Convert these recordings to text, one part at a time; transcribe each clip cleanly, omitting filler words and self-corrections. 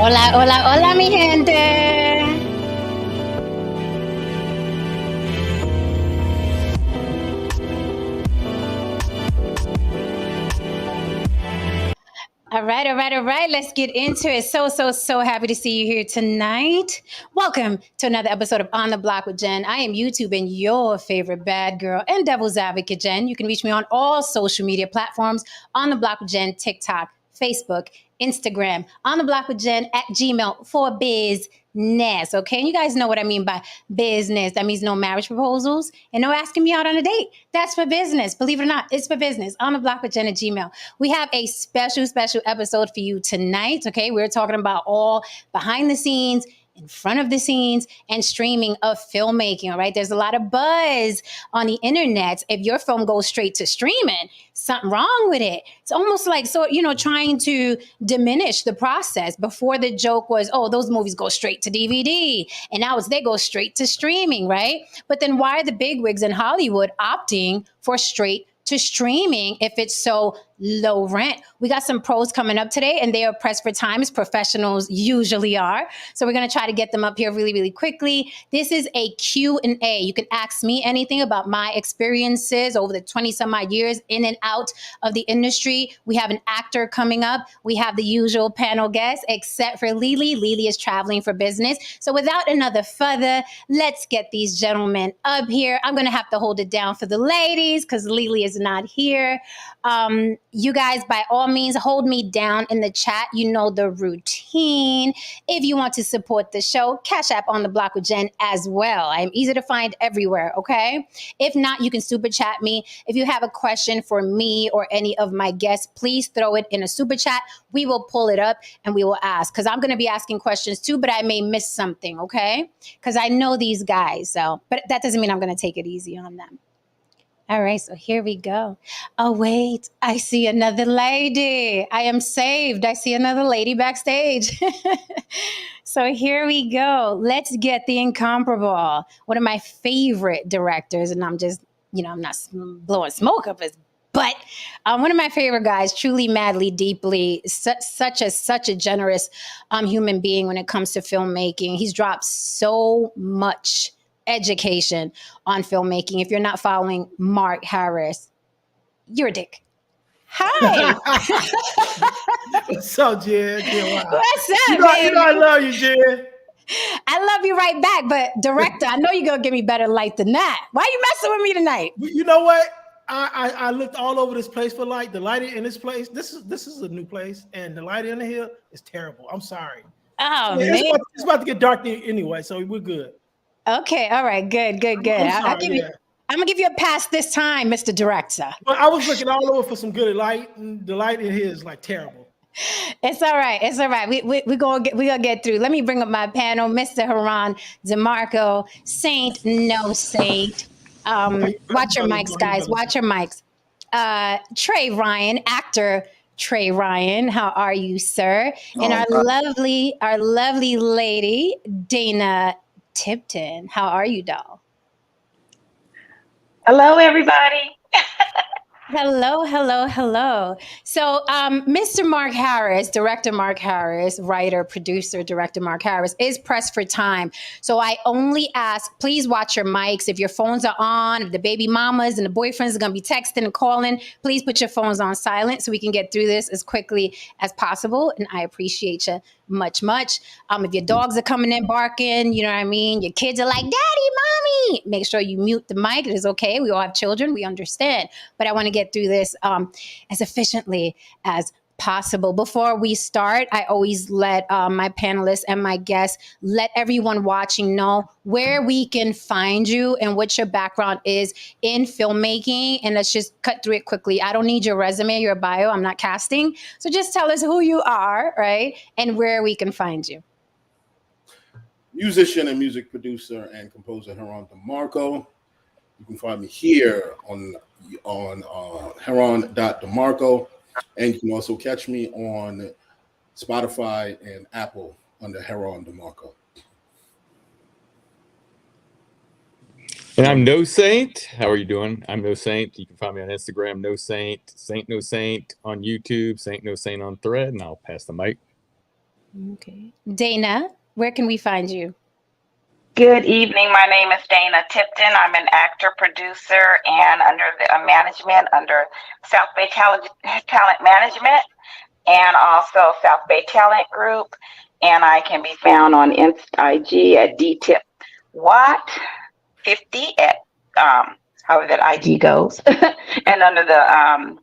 Hola, hola, hola, mi gente. All right, all right, all right. Let's get into it. So happy to see you here tonight. Welcome to another episode of On the Block with Jen. I am YouTube and your favorite bad girl and devil's advocate, Jen. You can reach me on all social media platforms, On the Block with Jen, TikTok, Facebook, Instagram, On the Block with Jen at Gmail for business. Okay, and you guys know what I mean by business. That means no marriage proposals and no asking me out on a date. That's for business. Believe it or not, it's for business. On the Block with Jen at Gmail. We have a special episode for you tonight. Okay, we're talking about all behind the scenes, in front of the scenes, and streaming of filmmaking. All right, there's a lot of buzz on the internet. If your film goes straight to streaming, something wrong with it. It's almost like trying to diminish the process. Before, the joke was, oh, those movies go straight to DVD, and now it's they go straight to streaming, right? But then why are the bigwigs in Hollywood opting for straight to streaming if it's so low rent? We got some pros coming up today, and they are pressed for time, as professionals usually are. So we're going to try to get them up here really, really quickly. This is a Q&A. You can ask me anything about my experiences over the 20 some odd years in and out of the industry. We have an actor coming up. We have the usual panel guests, except for Lily. Lily is traveling for business. So without another further, let's get these gentlemen up here. I'm going to have to hold it down for the ladies because Lily is not here. You guys, by all means, hold me down in the chat. You know the routine. If you want to support the show, Cash App On the Block with Jen as well. I'm easy to find everywhere, okay? If not, you can super chat me. If you have a question for me or any of my guests, please throw it in a super chat. We will pull it up and we will ask, because I'm going to be asking questions too, but I may miss something, okay? Because I know these guys, but that doesn't mean I'm going to take it easy on them. All right, so here we go. Oh, wait, I see another lady. I am saved. I see another lady backstage. So here we go. Let's get the incomparable. One of my favorite directors, and I'm just, I'm not blowing smoke up his butt. One of my favorite guys, truly, madly, deeply, such a generous human being when it comes to filmmaking. He's dropped so much education on filmmaking. If you're not following Mark Harris, you're a dick. Hi. What's up, Jen? Wow. What's up, you know I love you, Jen. I love you right back, but director, I know you're gonna give me better light than that. Why are you messing with me tonight? You know what? I looked all over this place for light. The lighting in this place, this is a new place, and the lighting in here is terrible. I'm sorry. Oh, man. It's about to get dark anyway, so we're good. Okay, all right, good. I'm gonna give you a pass this time, Mr. Director. But I was looking all over for some good light, and the light in here is like terrible. It's all right. We're gonna get through. Let me bring up my panel, Mr. Heron DeMarco, Saint, no Saint. Watch your mics, guys. Watch your mics. Trey Ryan, actor Trey Ryan. How are you, sir? And our lovely lady, Dana Tipton. How are you, doll? Hello, everybody. Hello. So, Mr. Mark Harris, director Mark Harris, writer, producer, director Mark Harris is pressed for time. So I only ask, please watch your mics. If your phones are on, if the baby mamas and the boyfriends are going to be texting and calling, please put your phones on silent so we can get through this as quickly as possible. And I appreciate you much. If your dogs are coming in barking, you know what I mean? Your kids are like, Daddy, Mommy, make sure you mute the mic. It is okay. We all have children. We understand. But I want to get through this as efficiently as possible. Before we start, I always let my panelists and my guests let everyone watching know where we can find you and what your background is in filmmaking. And let's just cut through it quickly. I don't need your resume, your bio. I'm not casting. So just tell us who you are, right? And where we can find you. Musician and music producer and composer Heron DeMarco. You can find me here on Heron.DeMarco. And you can also catch me on Spotify and Apple under Heron DeMarco. And I'm No Saint. How are you doing? I'm No Saint. You can find me on Instagram, No Saint, Saint No Saint on YouTube, Saint No Saint on Thread, and I'll pass the mic. Okay. Dana, where can we find you? Good evening. My name is Dana Tipton. I'm an actor, producer, and under the management under South Bay Talent Management and also South Bay Talent Group. And I can be found on IG at DTipWatt50 at however that IG goes, and under the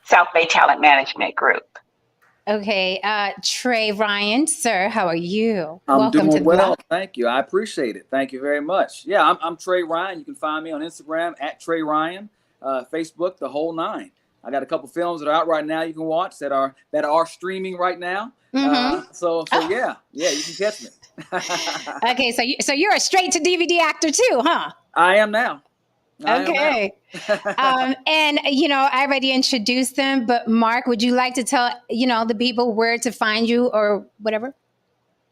South Bay Talent Management Group. Okay, Trey Ryan, sir, how are you? I'm Welcome doing to the well. block. Thank you. I appreciate it. Thank you very much. Yeah, I'm Trey Ryan. You can find me on Instagram at Trey Ryan, Facebook, the whole nine. I got a couple films that are out right now you can watch that are streaming right now. So yeah, you can catch me. Okay, so you're a straight to DVD actor too, huh? I am now. Okay. And, I already introduced them, but Mark, would you like to tell, the people where to find you or whatever?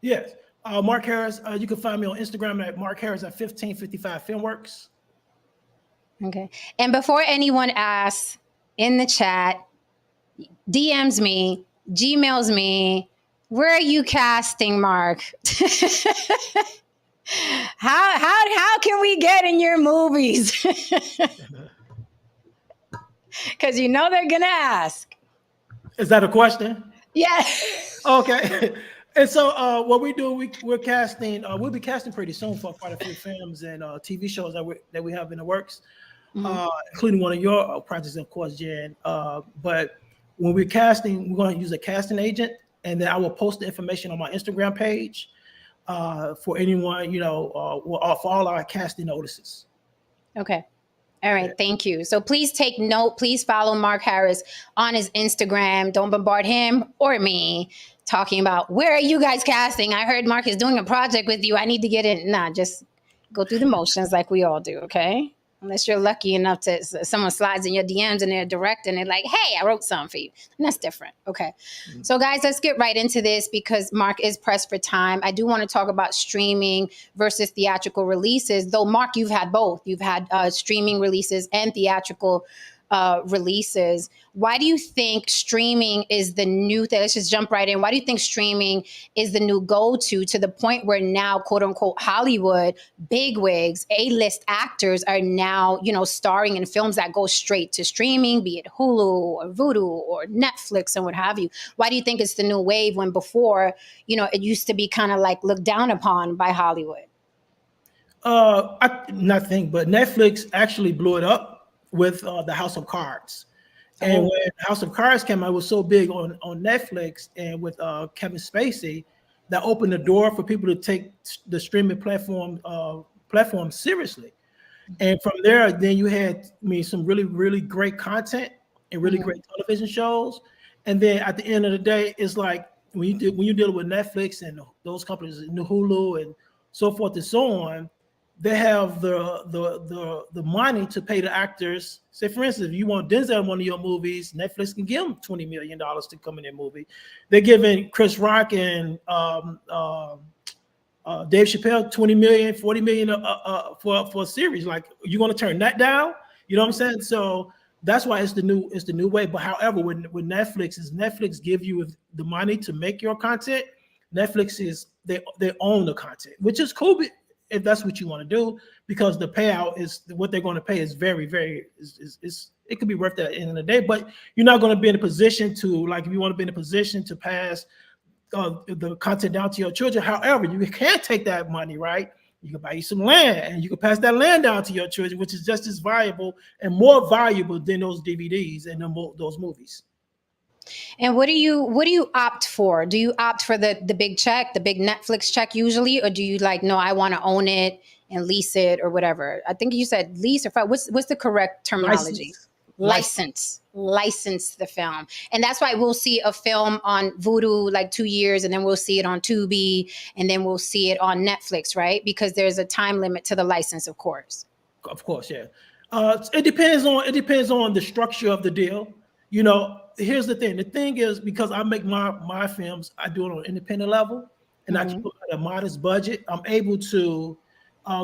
Yes. Mark Harris, you can find me on Instagram at Mark Harris at 1555 Filmworks. Okay. And before anyone asks in the chat, DMs me, Gmails me, where are you casting, Mark? How can we get in your movies? Because they're gonna ask. Is that a question? Yeah. Okay. And so what we do, we're casting. We'll be casting pretty soon for quite a few films and TV shows that we have in the works, including one of your projects, of course, Jen. But when we're casting, we're going to use a casting agent, and then I will post the information on my Instagram page for anyone, for all our casting notices. Okay. All right. Thank you. So please take note. Please follow Mark Harris on his Instagram. Don't bombard him or me talking about where are you guys casting? I heard Mark is doing a project with you. I need to get in. Nah, just go through the motions like we all do. Okay. Unless you're lucky enough to someone slides in your DMs and they're direct and they're like, hey, I wrote something for you. And that's different. Okay. So guys, let's get right into this because Mark is pressed for time. I do want to talk about streaming versus theatrical releases, though Mark, you've had both. You've had streaming releases and theatrical releases. Why do you think streaming is the new thing? Let's just jump right in. Why do you think streaming is the new go-to the point where now, quote unquote, Hollywood bigwigs, A-list actors are now, starring in films that go straight to streaming, be it Hulu or Vudu or Netflix and what have you? Why do you think it's the new wave when before, it used to be kind of like looked down upon by Hollywood? Nothing, but Netflix actually blew it up with the House of Cards. And when House of Cards came out, it was so big on Netflix and with Kevin Spacey, that opened the door for people to take the streaming platform seriously. And from there, then you had some really, really great content and really great television shows. And then at the end of the day, it's like when you deal with Netflix and those companies, Hulu and so forth and so on, they have the money to pay the actors. Say, for instance, if you want Denzel in one of your movies, Netflix can give them $20 million to come in their movie. They're giving Chris Rock and Dave Chappelle $20 million, $40 million for a series. Like, you going to turn that down? You know what I'm saying? So that's why it's the new way. But however, with Netflix give you the money to make your content. Netflix they own the content, which is cool if that's what you want to do, because the payout is what they're going to pay is very, very it could be worth that at the end of the day. But you're not going to be in a position to, like, if you want to be in a position to pass the content down to your children. However, you can take that money, right? You can buy you some land and you can pass that land down to your children, which is just as valuable and more valuable than those DVDs and those movies. And what do you opt for? Do you opt for the big check, the big Netflix check usually, or do you no, I want to own it and lease it or whatever? I think you said lease or what's the correct terminology? License the film. And that's why we'll see a film on Vudu 2 years, and then we'll see it on Tubi, and then we'll see it on Netflix, right? Because there's a time limit to the license, of course. Of course, yeah. It depends on the structure of the deal. Here's the thing. The thing is, because I make my films, I do it on an independent level, and I keep it at a modest budget. I'm able to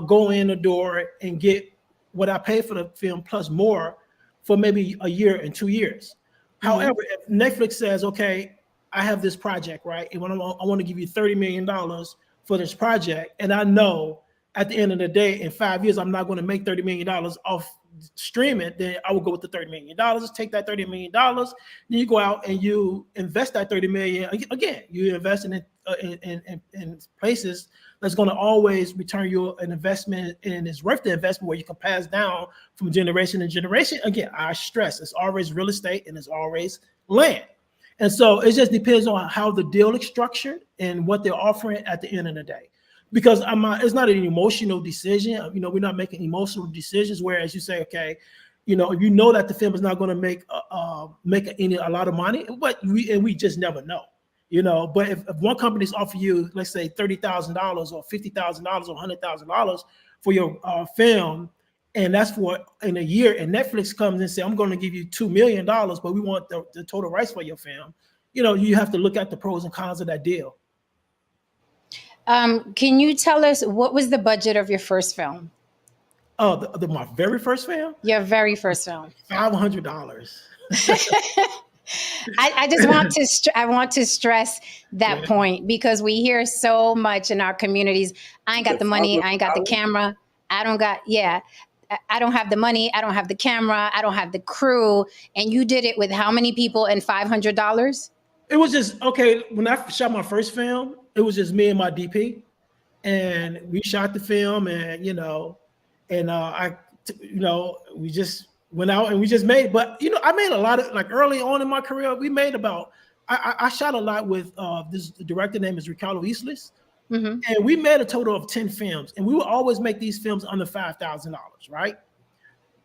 go in the door and get what I pay for the film plus more for maybe a year and 2 years. However, if Netflix says, okay, I have this project, right? And when I want to give you $30 million for this project, and I know at the end of the day, in 5 years, I'm not going to make $30 million off streaming, then I will go with the $30 million, take that $30 million, then you go out and you invest that $30 million. Again, you invest in places that's going to always return you an investment, and it's worth the investment, where you can pass down from generation to generation. Again, I stress, it's always real estate and it's always land. And so it just depends on how the deal is structured and what they're offering at the end of the day. Because it's not an emotional decision. We're not making emotional decisions. Whereas you say, okay, if you know that the film is not going to make a lot of money, but we just never know. But if one company's offer you, let's say $30,000 or $50,000 or $100,000 for your film, and that's for in a year, and Netflix comes and say, I'm going to give you $2 million, but we want the total rights for your film, you have to look at the pros and cons of that deal. Can you tell us what was the budget of your first film? Oh, my very first film? Your very first film. $500. I just want to stress that point, because we hear so much in our communities. I ain't got the money. I ain't got the camera. I don't have the money. I don't have the camera. I don't have the crew. And you did it with how many people and $500? It was just, okay, when I shot my first film, it was just me and my DP, and we shot the film, and we just went out and we just made. But I made a lot of, like, early on in my career, we made about. I shot a lot with this director name is Ricardo Islas, and we made a total of 10 films, and we would always make these films under $5,000, right?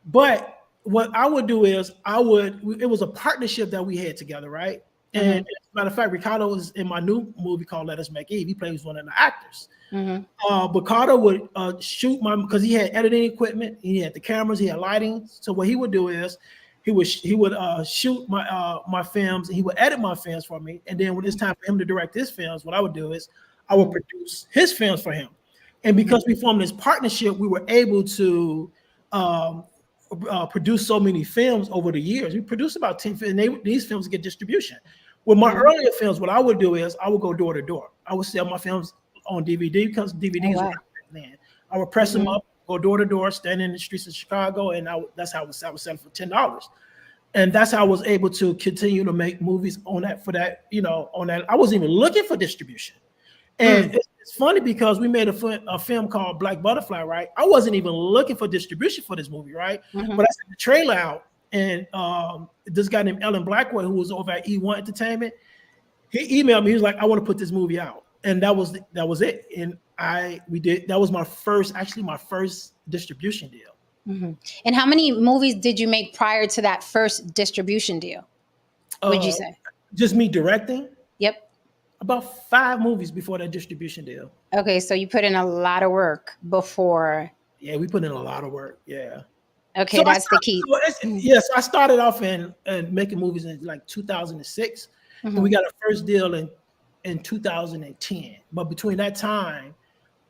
But what I would do is it was a partnership that we had together, right? And as a matter of fact, Ricardo is in my new movie called Let Us Make Eve. He plays one of the actors. But Ricardo would shoot because he had editing equipment, he had the cameras, he had lighting. So what he would do is he would shoot my films, and he would edit my films for me. And then when it's time for him to direct his films, what I would do is I would produce his films for him. And because we formed this partnership, we were able to produce so many films over the years. We produced about 10 films, and these films get distribution. With my earlier films, what I would do is I would go door to door. I would sell my films on DVD, because DVDs were then. I would press them up, go door to door, stand in the streets of Chicago, and that's how I would sell for $10. And that's how I was able to continue to make movies on that. I wasn't even looking for distribution. And it's funny because we made a film called Black Butterfly, right? I wasn't even looking for distribution for this movie, right? But I sent the trailer out, and this guy named Ellen Blackwell, who was over at E1 Entertainment, he emailed me. He was like, I want to put this movie out. And that was it. And that was my first distribution deal. And how many movies did you make prior to that first distribution deal? Would you say? Just me directing? Yep. About 5 movies before that distribution deal. Okay, so you put in a lot of work before. Yeah, we put in a lot of work. Yeah. Okay, so that's the key. Yes, I started off in making movies in like 2006, and we got our first deal in 2010. But between that time,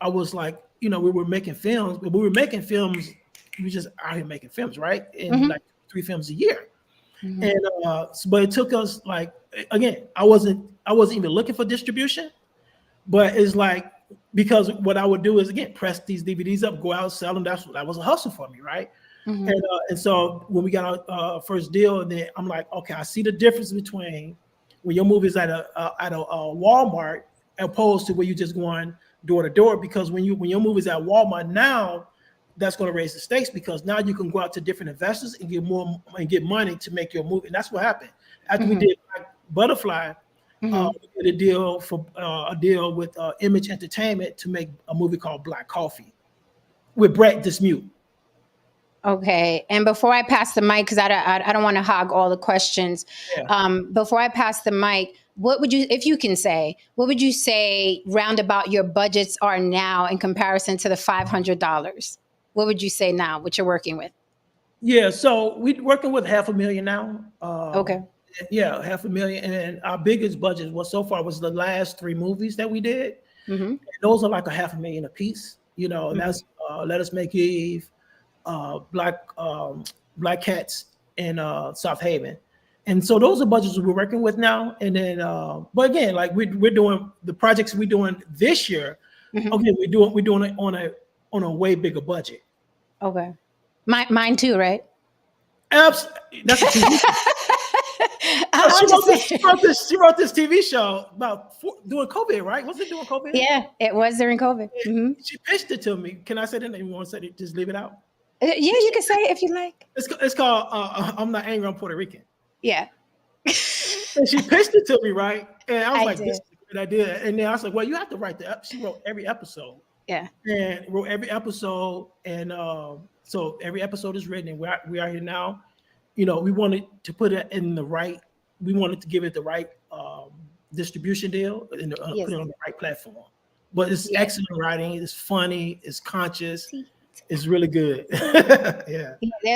I was like, we were making films, but we were making films. We were just out here making films, right? And like 3 films a year. And but it took us, like, again, I wasn't even looking for distribution, but it's like, because what I would do is, again, press these DVDs up, go out, sell them. That was a hustle for me, right? And so when we got our first deal, and then I'm like, okay, I see the difference between when your movie is at a Walmart opposed to where you just going door to door. Because when your movie is at Walmart now, that's going to raise the stakes, because now you can go out to different investors and get more and get money to make your movie. And that's what happened after we did Butterfly. We did a deal with Image Entertainment to make a movie called Black Coffee with Brett Dismute. Okay, and before I pass the mic, because I don't want to hog all the questions. Before I pass the mic, what would you, if you can say, what would you say roundabout your budgets are now in comparison to the $500? What would you say now, what you're working with? Yeah, so we're working with $500,000 now. Okay. Yeah, $500,000, and our biggest budget so far was the last 3 movies that we did. And those are like $500,000 a piece. And that's Let Us Make Eve, Black Cats in South Haven, And so those are budgets we're working with now. And then, but again, like we're doing the projects we're doing this year. Mhm. Okay, we're doing it on a way bigger budget. Okay. Mine too, right? That's a TV. I'm just saying. She wrote this TV show about doing COVID, right? Was it doing COVID? Yeah, it was during COVID. Mhm. She pitched it to me. Can I say that? You want to say it? Just leave it out. Yeah, you can say it if you like. It's called I'm Not Angry, I'm Puerto Rican. Yeah. And she pitched it to me, right? And I was I like, did. this is a great idea. And then I was like, well, you have to write she wrote every episode. Yeah. And wrote every episode. And so every episode is written, and we are here now. You know, we wanted to put it in the right, we wanted to give it the right distribution deal and Yes. put it on the right platform. But it's Yeah. excellent writing, it's funny, it's conscious, See? it's really good. Yeah.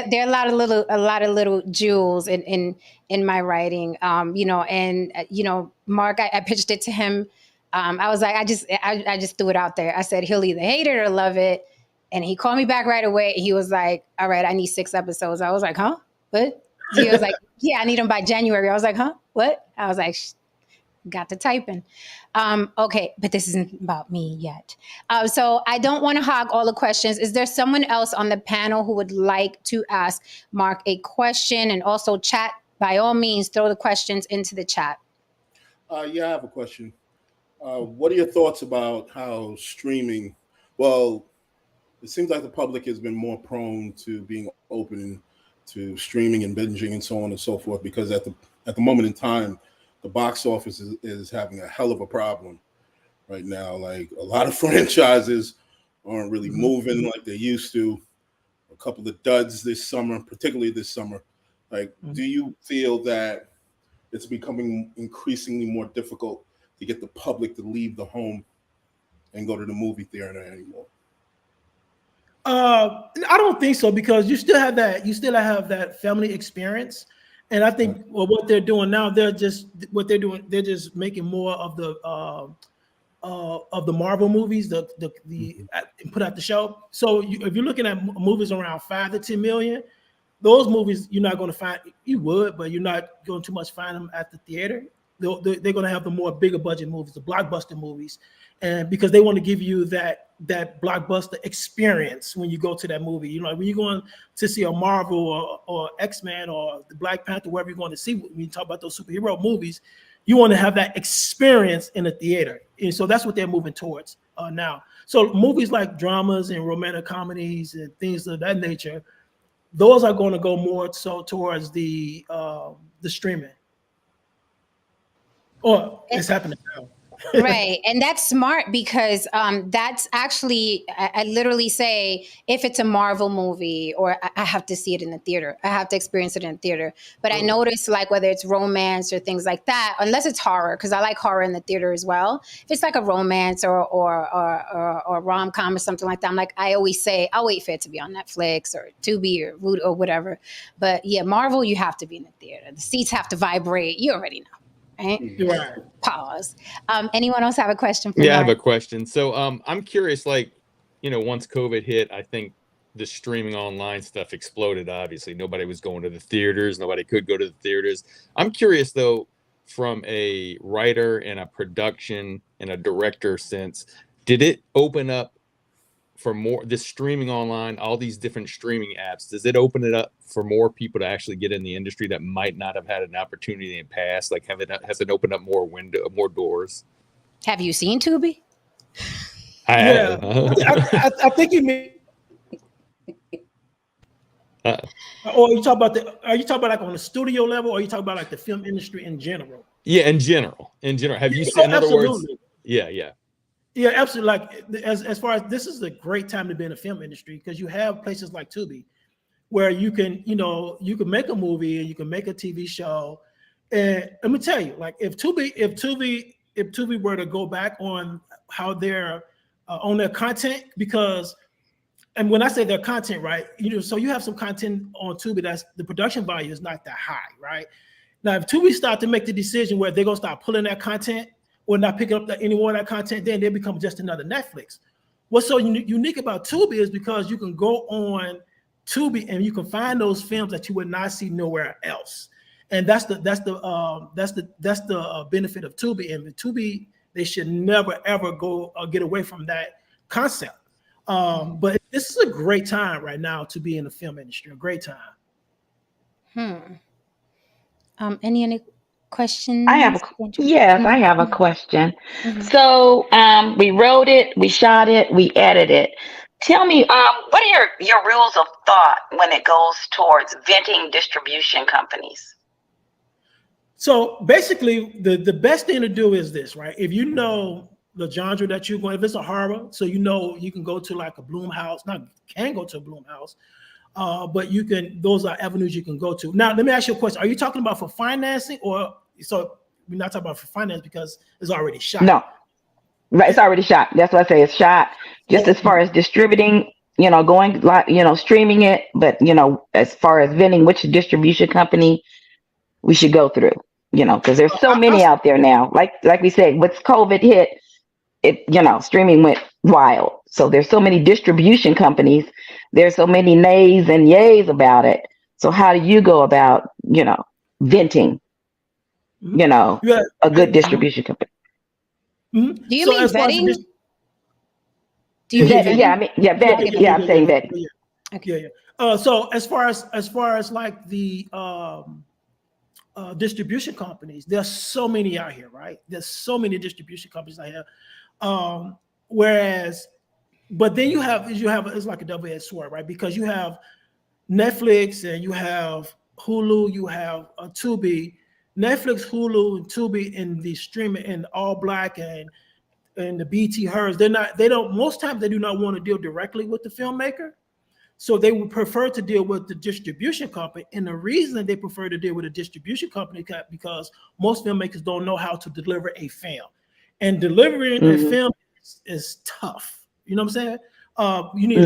There are a lot of little jewels in my writing. You know, and you know, Mark, I pitched it to him. I was like, I just threw it out there. I said he'll either hate it or love it. And he called me back right away. He was like, all right, I need 6 episodes. I was like, huh? What? He was like, yeah, I need them by January. I was like, huh? What? I was like, got to typing. Okay, but this isn't about me yet. So I don't want to hog all the questions. Is there someone else on the panel who would like to ask Mark a question? And also chat, by all means, throw the questions into the chat. Yeah, I have a question. What are your thoughts about how streaming, well, it seems like the public has been more prone to being open to streaming and binging and so on and so forth, because at the moment in time, the box office is having a hell of a problem right now. Like a lot of franchises aren't really moving like they used to. A couple of duds this summer, particularly this summer. Like, do you feel that it's becoming increasingly more difficult to get the public to leave the home and go to the movie theater anymore? I don't think so, because you still have that family experience. And I think what they're doing now, they're just making more of the Marvel movies, and put out the show. So if you're looking at movies around 5 to 10 million, those movies you're not going to find. You would, but you're not going to too much find them at the theater. They're going to have the more bigger budget movies, the blockbuster movies, and because they want to give you that blockbuster experience when you go to that movie. You know, when you're going to see a Marvel or X-Men or the Black Panther, wherever you're going to see, when you talk about those superhero movies, you want to have that experience in a theater. And so that's what they're moving towards now. So movies like dramas and romantic comedies and things of that nature, those are going to go more so towards the streaming. Or it's happening now. Right. And that's smart, because that's actually, I literally say, if it's a Marvel movie, or I have to see it in the theater, I have to experience it in the theater. But I notice, like, whether it's romance or things like that, unless it's horror, because I like horror in the theater as well. If it's like a romance or rom-com or something like that, I'm like, I always say, I'll wait for it to be on Netflix or Tubi or Vudu or whatever. But yeah, Marvel, you have to be in the theater. The seats have to vibrate. You already know. Right? Right. Pause. Anyone else have a question for Yeah, I Mark? have a question. So I'm curious, like, you know, once COVID hit, I think the streaming online stuff exploded. Obviously, nobody was going to the theaters. Nobody could go to the theaters. I'm curious, though, from a writer and a production and a director sense, did it open up for more, this streaming online, all these different streaming apps, does it open it up for more people to actually get in the industry that might not have had an opportunity in the past? Like, has it opened up more doors? Have you seen Tubi? Yeah, I think you mean. Or are you talking about like on the studio level, or are you talking about like the film industry in general? Yeah, in general. Have you seen? In other words, Absolutely. Yeah, absolutely. Like as far as, this is a great time to be in the film industry, because you have places like Tubi where you can make a movie and you can make a TV show. And let me tell you, like, if Tubi were to go back on how they're on their content, because, and when I say their content, right, so you have some content on Tubi that's, the production value is not that high, right? Now, if Tubi start to make the decision where they're gonna start pulling that content or not picking up any more of that content, then they become just another Netflix. What's so unique about Tubi is because you can go on Tubi and you can find those films that you would not see nowhere else. And that's the benefit of Tubi. And with Tubi, they should never ever go get away from that concept. But this is a great time right now to be in the film industry. A great time. Any other questions? I have a question. Mhm. So we wrote it, we shot it, we edited it. Tell me, What are your rules of thought when it goes towards venting distribution companies? So basically, the best thing to do is this, right? If you know the genre that you're going, if it's a horror, so you know you can go to like a Blumhouse, can go to a Blumhouse, but you can, those are avenues you can go to. Now, let me ask you a question. Are you talking about for financing, or so we're not talking about for finance because it's already shot? no, right? It's already shot. That's what I say. It's shot. Just as far as distributing, going like, streaming it, but as far as vending, which distribution company we should go through, because there's so many out there now. Like we said, with COVID hit, streaming went wild. So there's so many distribution companies. There's so many nays and yays about it. So how do you go about, venting, a good distribution company? Mm-hmm. Do you mean vetting? Do you mean Vetting? vetting? Vetting. I'm saying vetting. Okay. Yeah. So as far as like the distribution companies, there's so many out here, right? There's so many distribution companies out here. But then you have it's like a double-edged sword, right? Because you have Netflix and you have Hulu, you have Tubi. Netflix, Hulu, and Tubi, and the streaming and All Black and the BT Hers, most times they do not want to deal directly with the filmmaker. So they would prefer to deal with the distribution company. And the reason they prefer to deal with a distribution company because most filmmakers don't know how to deliver a film. And delivering a film is tough. You know what I'm saying? You need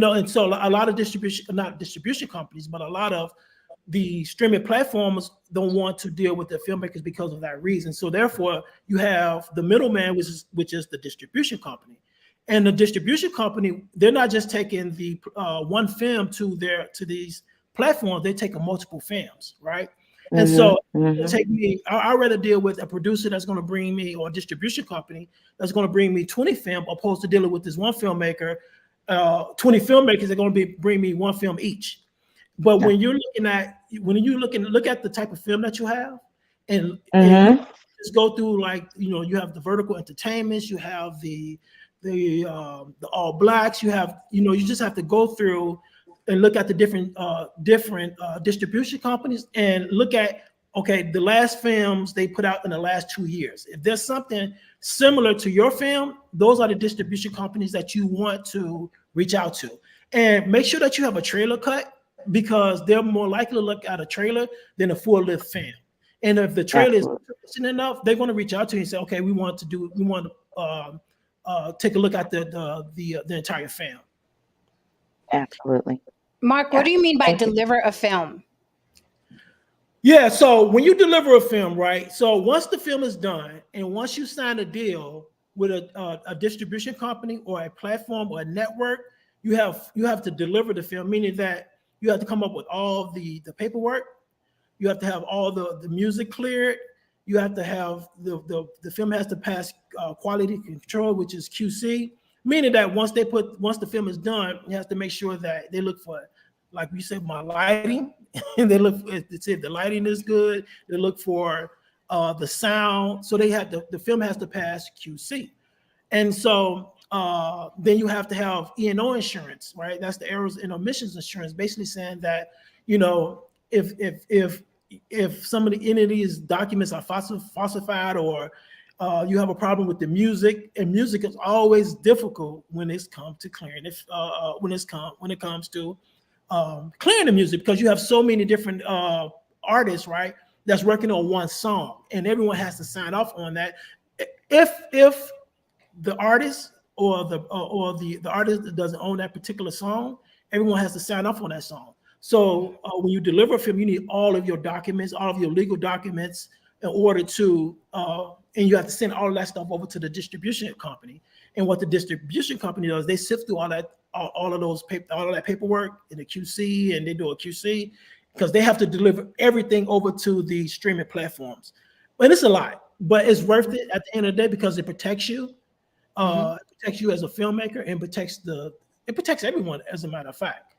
and so a lot of not distribution companies, but a lot of the streaming platforms don't want to deal with the filmmakers because of that reason. So therefore, you have the middleman, which is the distribution company. And the distribution company, they're not just taking the one film to these platforms, they're taking multiple films, right? And so take me, I'd rather deal with a producer that's going to bring me, or a distribution company that's going to bring me 20 film, opposed to dealing with this one filmmaker. 20 filmmakers are going to bring me one film each. But when you're look at the type of film that you have, and just go through, like, you have the vertical entertainments, you have the All Blacks, you have, you just have to go through and look at the different distribution companies and look at, okay, the last films they put out in the last 2 years. If there's something similar to your film, those are the distribution companies that you want to reach out to. And make sure that you have a trailer cut, because they're more likely to look at a trailer than a full-length film. And if the trailer is interesting enough, they're going to reach out to you and say, okay, we want to take a look at the entire film. Absolutely. Mark, what do you mean by deliver a film? Yeah, so when you deliver a film, right? So once the film is done, and once you sign a deal with a distribution company or a platform or a network, you have to deliver the film, meaning that you have to come up with all the paperwork. You have to have all the music cleared. You have to have the film has to pass quality control, which is QC, meaning that once the film is done, you have to make sure that they look for, like we said, my lighting, and they look to see if the lighting is good. They look for the sound. So the film has to pass QC, and so then you have to have E&O insurance, right? That's the errors and omissions insurance, basically saying that, if some of any of these documents are falsified, or you have a problem with the music, and music is always difficult when it's come to clearing. When it comes to clearing the music, because you have so many different artists, right, that's working on one song, and everyone has to sign off on that. If the artist or the artist that doesn't own that particular song, everyone has to sign off on that song. So when you deliver a film, you need all of your documents, all of your legal documents, in order to, and you have to send all of that stuff over to the distribution company. And what the distribution company does, they sift through all of that paperwork in the QC, and they do a QC, because they have to deliver everything over to the streaming platforms. But it's a lot, but it's worth it at the end of the day because it protects you. It protects you as a filmmaker and it protects everyone, as a matter of fact.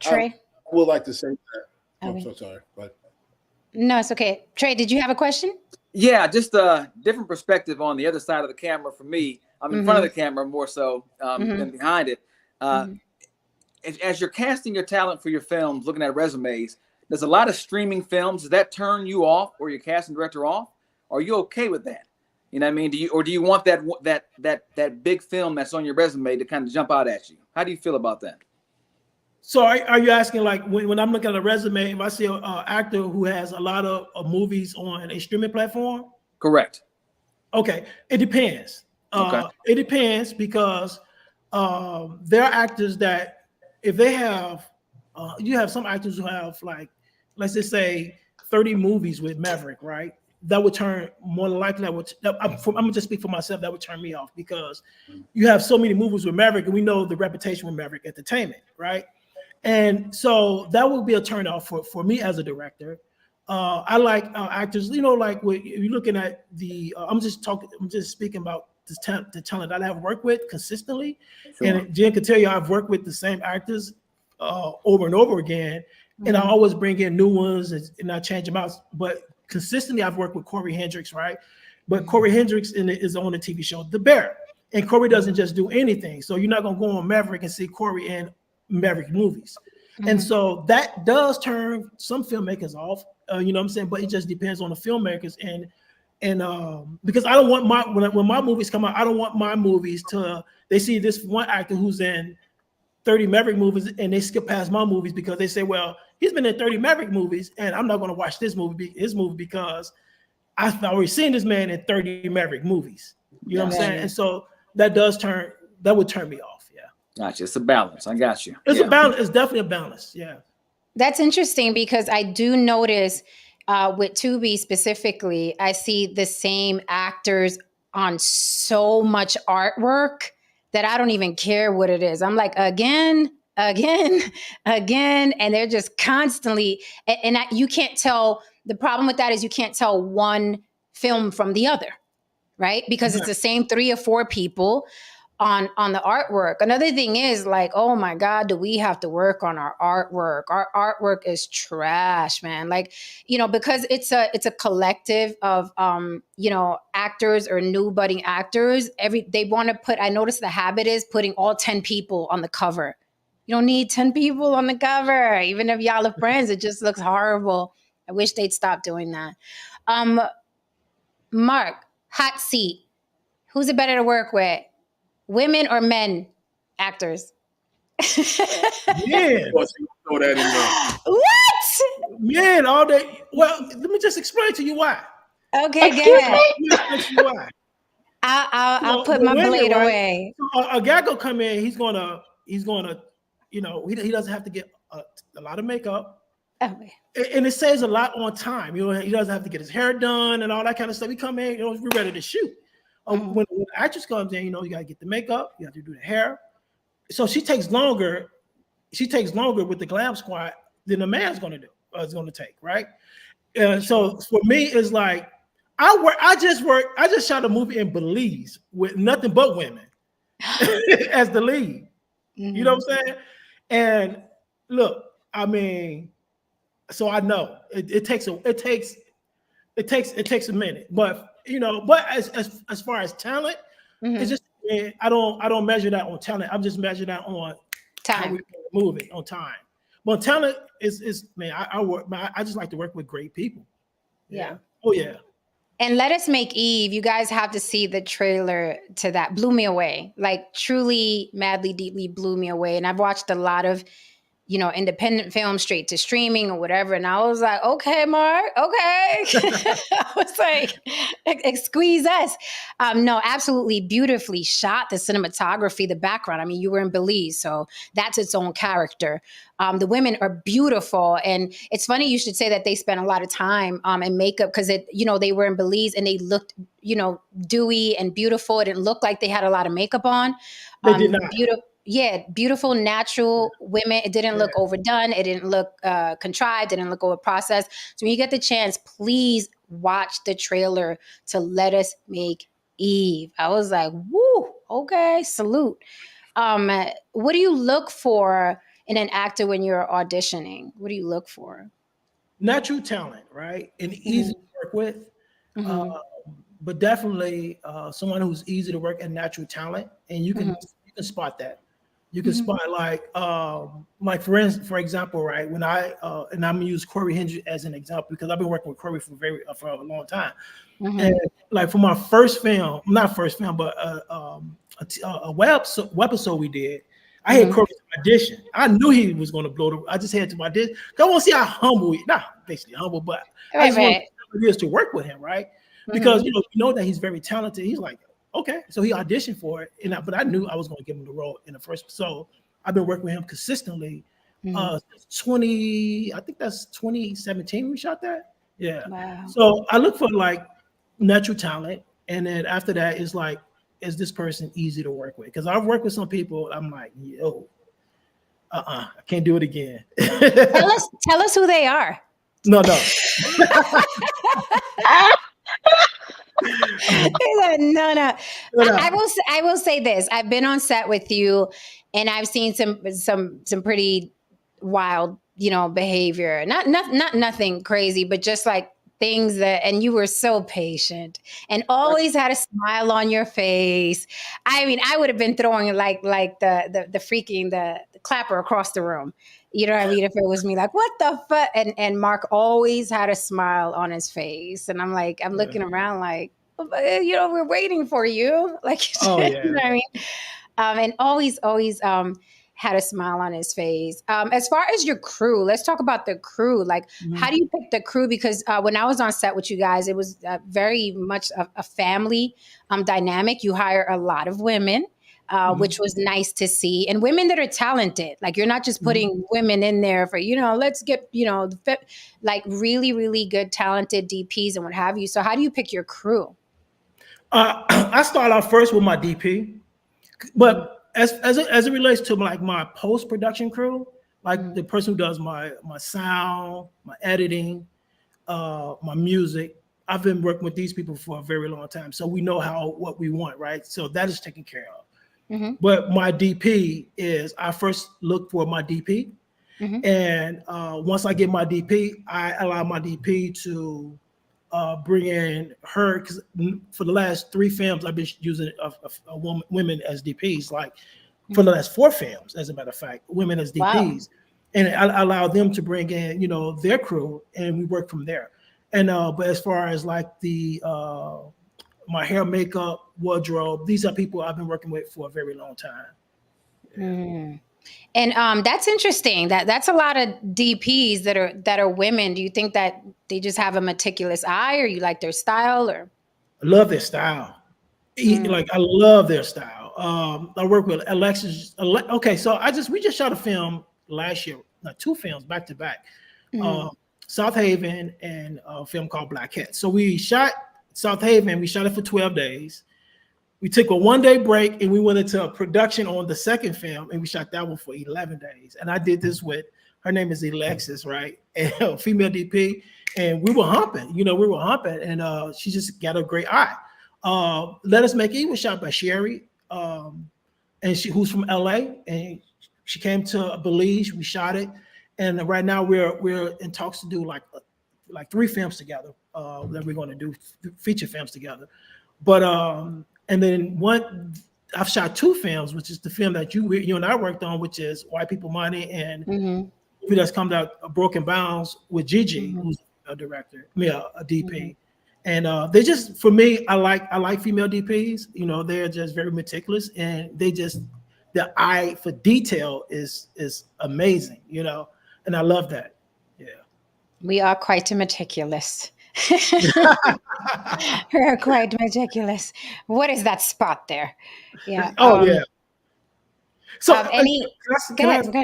Trey? I would like to say that. Okay. I'm so sorry, but No, it's okay. Trey, did you have a question? Yeah, just a different perspective on the other side of the camera for me. I'm in front of the camera more so than behind it. As you're casting your talent for your films, looking at resumes, there's a lot of streaming films. Does that turn you off or your casting director off? Are you okay with that? You know what I mean? Do you want that big film that's on your resume to kind of jump out at you? How do you feel about that? So are you asking, like, when I'm looking at a resume, if I see an actor who has a lot of movies on a streaming platform? Correct. Okay, it depends. It depends because there are actors that if they have, you have some actors who have, like, let's just say 30 movies with Maverick, right? That would turn more likely. I'm gonna just speak for myself. That would turn me off because you have so many movies with Maverick, and we know the reputation with Maverick Entertainment, right? And so that would be a turn off for me as a director. I like actors, like if you're looking at the, I'm just speaking about the talent that I have worked with consistently. Sure. And Jen could tell you I've worked with the same actors over and over again. And I always bring in new ones and I change them out. But consistently, I've worked with Corey Hendricks, right? But Corey Hendricks is on the TV show The Bear. And Corey doesn't just do anything. So you're not going to go on Maverick and see Corey in Maverick movies. And so that does turn some filmmakers off, you know what I'm saying? But it just depends on the filmmakers. And because I don't want when my movies come out, I don't want my movies they see this one actor who's in 30 Maverick movies and they skip past my movies because they say, well, he's been in 30 Maverick movies and I'm not going to watch his movie because I've already seen this man in 30 Maverick movies. You know what I'm saying? And so that would turn me off. Yeah. Gotcha. It's a balance. I got you. It's a balance. It's definitely a balance. Yeah. That's interesting because I do notice with Tubi specifically, I see the same actors on so much artwork that I don't even care what it is. I'm like, again, and they're just constantly, and you can't tell, the problem with that is you can't tell one film from the other, right? Because it's the same 3 or 4 people on the artwork. Another thing is like, oh my God, do we have to work on our artwork? Our artwork is trash, man. Like, because it's a collective of, actors or new budding actors. They want to I noticed the habit is putting all 10 people on the cover. You don't need 10 people on the cover. Even if y'all are friends, it just looks horrible. I wish they'd stop doing that. Mark, hot seat. Who's it better to work with? Women or men actors? Yeah. Throw that in there. What? Man, all day. Well, let me just explain to you why. Okay, go ahead. Let me explain to you why. I'll put my blade away. So a guy go come in, he's gonna, he doesn't have to get a lot of makeup. Okay. And it saves a lot on time. He doesn't have to get his hair done and all that kind of stuff. He come in, we're ready to shoot. When the actress comes in, you got to get the makeup, you have to do the hair. So she takes longer with the glam squad than the man's going to do, is going to take, right? So for me, it's like, I just shot a movie in Belize with nothing but women as the lead. You know what I'm saying? And look, I mean, so I know it takes a minute, but but as far as talent, it's just I don't measure that on talent. I'm just measuring that on time. How we move it on time. But talent is man, I just like to work with great people. Yeah. Oh yeah. And Let Us Make Eve, you guys have to see the trailer to that. Blew me away. Like truly, madly, deeply blew me away. And I've watched a lot of independent film straight to streaming or whatever. And I was like, okay, Mark, okay. I was like, squeeze us. No, absolutely beautifully shot. The cinematography, the background. I mean, you were in Belize, so that's its own character. The women are beautiful. And it's funny you should say that they spent a lot of time in makeup because they were in Belize and they looked, dewy and beautiful. It didn't look like they had a lot of makeup on. They did not. beautiful, natural women. It didn't look overdone. It didn't look contrived. It didn't look over processed. So when you get the chance, please watch the trailer to Let Us Make Eve. I was like, woo, okay, salute. What do you look for in an actor when you're auditioning? What do you look for? Natural talent, right? And easy to work with. But definitely someone who's easy to work and natural talent. And you can spot that. You can spot like for example, right? When and I'm gonna use Corey Hendry as an example because I've been working with Corey for a long time. And like for my first film, not first film, but a web episode we did, I had Corey's audition. I knew he was going to blow the. I just had to audition. I want to see how humble he, not basically humble, but I just want it is to work with him, right? Because you know that he's very talented. He's like, okay, so he auditioned for it, but I knew I was going to give him the role in the first. So I've been working with him consistently. 20, I think that's 2017 we shot that. Yeah. Wow. So I look for like natural talent, and then after that is like, is this person easy to work with? Because I've worked with some people, I'm like, yo, I can't do it again. Tell us who they are. No. No. I will say this. I've been on set with you, and I've seen some pretty wild, behavior. Not nothing crazy, but just like things and you were so patient and always had a smile on your face. I mean, I would have been throwing like the freaking the clapper across the room. You know what I mean? If it was me, like, what the fuck? And Mark always had a smile on his face. And I'm looking around like, we're waiting for you. Like, you know what I mean? And always had a smile on his face. As far as your crew, let's talk about the crew. Like, how do you pick the crew? Because when I was on set with you guys, it was very much a family dynamic. You hire a lot of women. Which was nice to see. And women that are talented. Like, you're not just putting women in there for, let's get, like really, really good, talented DPs and what have you. So how do you pick your crew? I start off first with my DP, but as it relates to like my post-production crew, like the person who does my sound, my editing, my music, I've been working with these people for a very long time. So we know what we want, right? So that is taken care of. But my DP is, I first look for my DP. And once I get my DP, I allow my DP to bring in her, because for the last 3 films, I've been using women as DPs, like for the last 4 films, as a matter of fact, women as DPs. Wow. And I allow them to bring in, their crew, and we work from there. And but as far as like the my hair, makeup, wardrobe, these are people I've been working with for a very long time. And that's interesting. That's a lot of DPs that are women. Do you think that they just have a meticulous eye, or you like their style? Or I love their style. Like, I love their style. I work with Alexis. Okay, so we just shot a film last year, 2 films back to back. South Haven and a film called Black Hat. So we shot South Haven, we shot it for 12 days. We took a 1-day break and we went into a production on the second film, and we shot that one for 11 days. And I did this with, her name is Alexis, right? And female DP. And we were humping, and she just got a great eye. Let Us Make Eve was shot by Sherry, and who's from LA, and she came to Belize. We shot it, and right now we're in talks to do like 3 films together. That we're going to do feature films together, but and then I've shot 2 films, which is the film that you and I worked on, which is White People Money, and movie that's come out, Broken Bounds, with Gigi, who's a director, a DP, and they just, for me, I like female DPs. They're just very meticulous, and their eye for detail is amazing. And I love that. Yeah, we are quite meticulous. We're quite meticulous. What is that spot there? Yeah. Yeah. So go ahead.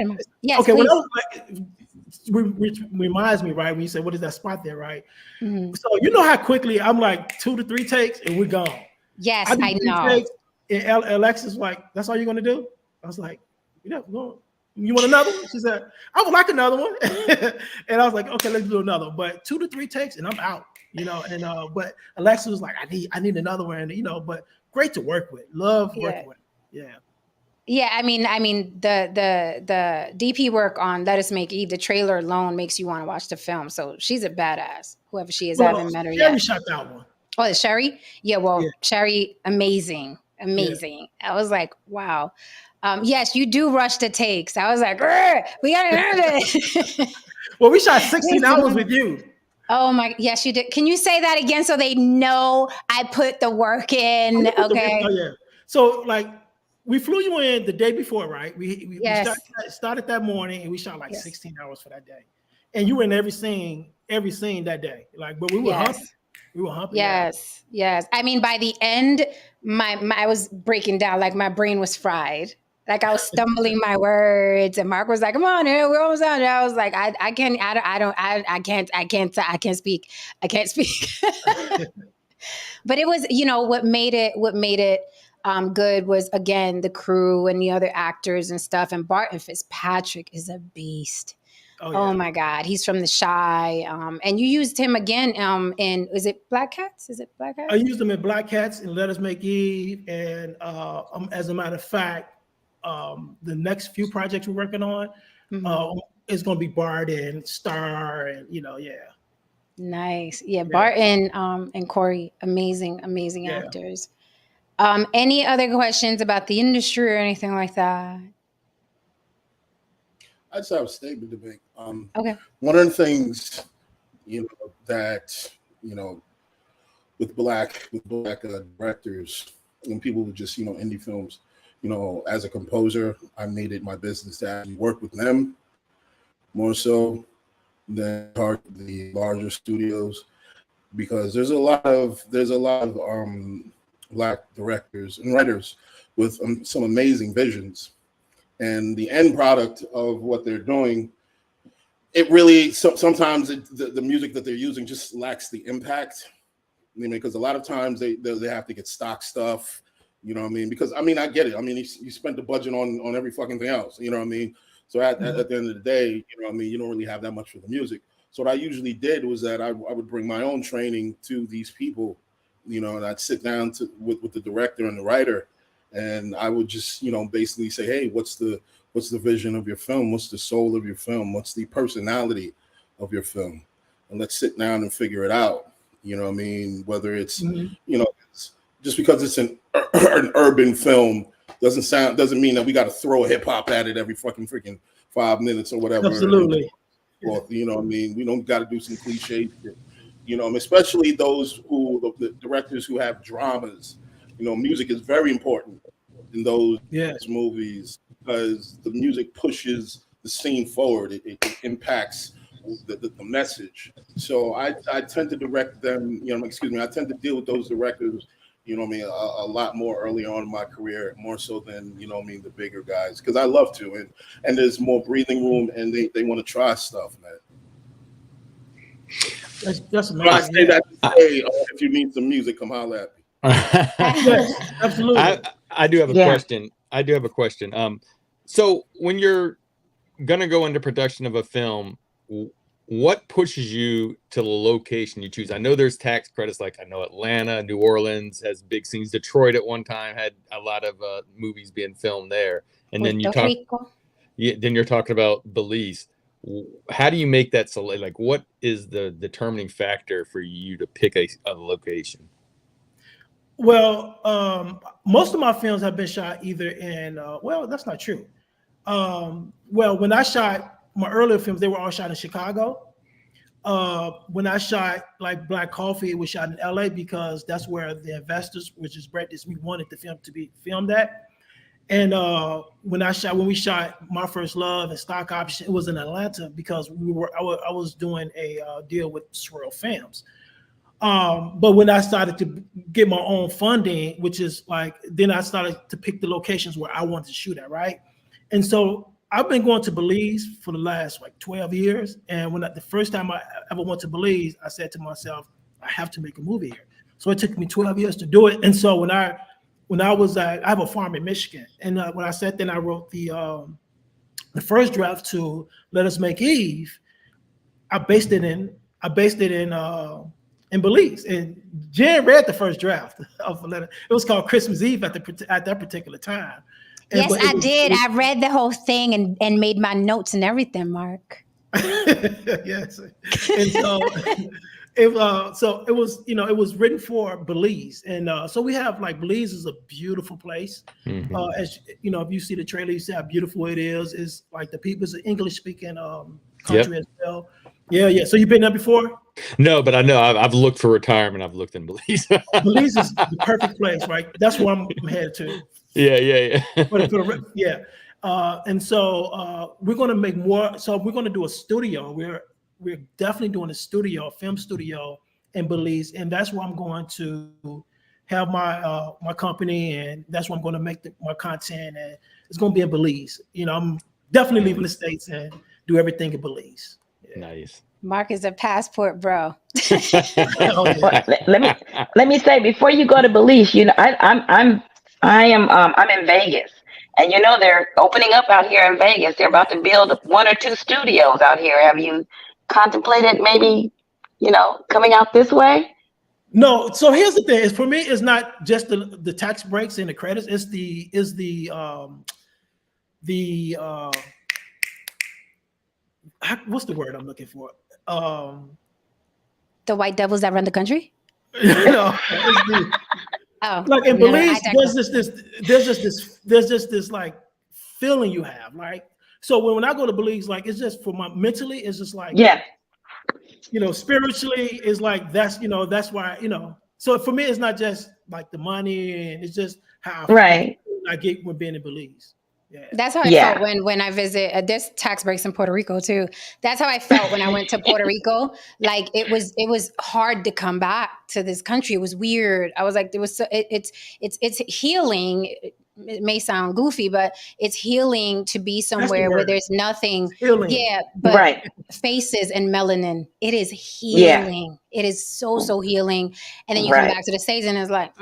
Yes, okay. Please. Which reminds me, right? When you say, "What is that spot there?" Right. So you know how quickly I'm like 2 to 3 takes and we're gone. Yes, I know. And Alexis like, "That's all you're gonna do?" I was like, Yeah, well, you want another one? She said, I would like another one. And I was like, okay, let's do another. But 2 to 3 takes and I'm out, and but Alexa was like, I need another one, but great to work with. Love working with. Yeah. Yeah, I mean, the DP work on Let Us Make Eve, the trailer alone makes you want to watch the film. So she's a badass, whoever she is. I haven't met her Sherry yet. shot that one. Oh, it's Sherry? Yeah, well, Yeah. Sherry, amazing. Yeah. I was like, wow. Yes, you do rush the takes. I was like, we got to learn it. Well, we shot 16 hours with you. Oh my, yes, you did. Can you say that again so they know I put the work in? Okay. Yeah. So like, we flew you in the day before, right? We started that morning and we shot like 16 hours for that day. And you were in every scene that day. Like, but we were humping. We were humping. Yes. I mean, by the end, I was breaking down, like my brain was fried. Like I was stumbling my words, and Mark was like, "Come on, we're almost out." And I was like, "I can't speak. But it was, what made it good was, again, the crew and the other actors and stuff. And Barton Fitzpatrick is a beast. Oh my God, he's from The Chi, and you used him again in, is it Black Cats? I used him in Black Cats and Let Us Make Eve, and as a matter of fact, the next few projects we're working on is going to be Bart and Star, and Nice, Barton and Corey, amazing actors. Any other questions about the industry or anything like that? I just have a statement to make. Okay. One of the things, that with black directors and people who just indie films, as a composer, I made it my business to actually work with them more so than the larger studios, because there's a lot of black directors and writers with some amazing visions. And the end product of what they're doing, it really sometimes the music that they're using just lacks the impact. Because a lot of times they have to get stock stuff, Because I get it. You spent the budget on every fucking thing else, So at the end of the day, you don't really have that much for the music. So what I usually did was that I would bring my own training to these people, and I'd sit down with the director and the writer. And I would just, basically say, hey, what's the vision of your film? What's the soul of your film? What's the personality of your film? And let's sit down and figure it out. Whether it's, just because it's an urban film doesn't mean that we got to throw a hip hop at it every freaking 5 minutes or whatever. Absolutely. Or, we don't got to do some cliche shit. Especially the directors who have dramas. Music is very important in those movies because the music pushes the scene forward. It impacts the message. So I tend to direct them, I tend to deal with those directors, a lot more early on in my career, more so than, the bigger guys, because I love to. And there's more breathing room and they want to try stuff, man. That's amazing. But I say that to say, if you need some music, come holler at me. Yes, absolutely. I do have a question. So when you're gonna go into production of a film, what pushes you to the location you choose? I know there's tax credits, like I know Atlanta, New Orleans has big scenes. Detroit at one time had a lot of movies being filmed there, and then then you're talking about Belize. How do you make that select? Like, what is the determining factor for you to pick a location? Well, most of my films have been shot either in, that's not true. When I shot my earlier films, they were all shot in Chicago. When I shot like Black Coffee, it was shot in LA because that's where the investors, which is Brett Disney, wanted the film to be filmed at. And when we shot My First Love and Stock Option, it was in Atlanta because I was doing a deal with Swirl Films. But when I started to get my own funding, which is then I started to pick the locations where I wanted to shoot at, right? And so I've been going to Belize for the last 12 years. And the first time I ever went to Belize, I said to myself, I have to make a movie here. So it took me 12 years to do it. And so when when I was I have a farm in Michigan, and when I sat there and I wrote the first draft to Let Us Make Eve, I based it in Belize, and Jen read the first draft of the letter. It was called Christmas Eve at that particular time. Yes, I did. I read the whole thing and made my notes and everything, Mark. Yes, and so it was, it was written for Belize, and so we have like Belize is a beautiful place. Mhm. As you know, if you see the trailer, you see how beautiful it is. It's like the people is an English speaking country as well. Yeah. So you've been there before? No, but I know I've looked for retirement. I've looked in Belize. Belize is the perfect place, right? That's where I'm headed to. Yeah. Yeah. And so we're going to make more. So we're going to do a studio. We're definitely doing a film studio in Belize, and that's where I'm going to have my company, and that's where I'm going to make my content, and it's going to be in Belize. I'm definitely leaving the States and do everything in Belize. Yeah. Nice. Mark is a passport bro. Oh, Well, yeah. let me say before you go to Belize, I'm in Vegas, and they're opening up out here in Vegas. They're about to build 1 or 2 studios out here. Have you contemplated maybe coming out this way? No, so here's the thing: is for me, it's not just the tax breaks and the credits. It's what's the word I'm looking for? The white devils that run the country? It's like in Belize, there's just this like feeling you have, like. So when I go to Belize, like it's just for my mentally, it's just like spiritually, it's like that's why So for me, it's not just like the money, and it's just how I get when being in Belize. Yeah. That's how I felt when I visit. There's tax breaks in Puerto Rico too. That's how I felt when I went to Puerto Rico. Like it was hard to come back to this country. It was weird. I was like, it's healing. It may sound goofy, but it's healing to be somewhere where there's nothing. Healing. Yeah, but faces and melanin. It is healing. It is so healing. And then you come back to the States and it's like,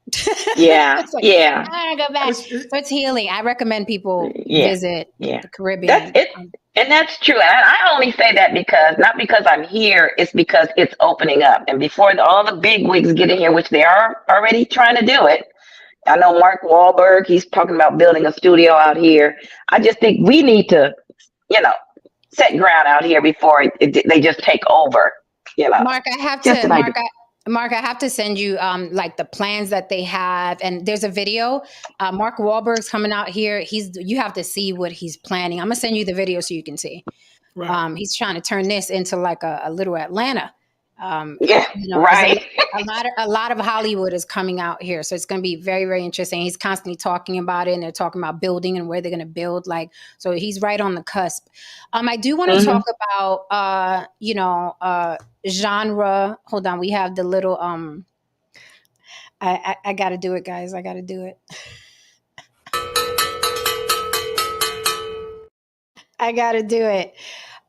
it's like, I gotta go back. So it's healing. I recommend people visit the Caribbean. That's it, and that's true. And I only say that not because I'm here, it's because it's opening up. And before all the big wigs get in here, which they are already trying to do it. I know Mark Wahlberg, he's talking about building a studio out here. I just think we need to, set ground out here before they just take over. Mark, I have to send you like the plans that they have, and there's a video. Mark Wahlberg's coming out here. You have to see what he's planning. I'm gonna send you the video so you can see. Right. He's trying to turn this into like a little Atlanta. A lot of Hollywood is coming out here, so it's going to be very, very interesting. He's constantly talking about it, and they're talking about building and where they're going to build. Like, so he's right on the cusp. I do want to talk about, genre. Hold on, we have the little. I got to do it, guys. I got to do it. I got to do it.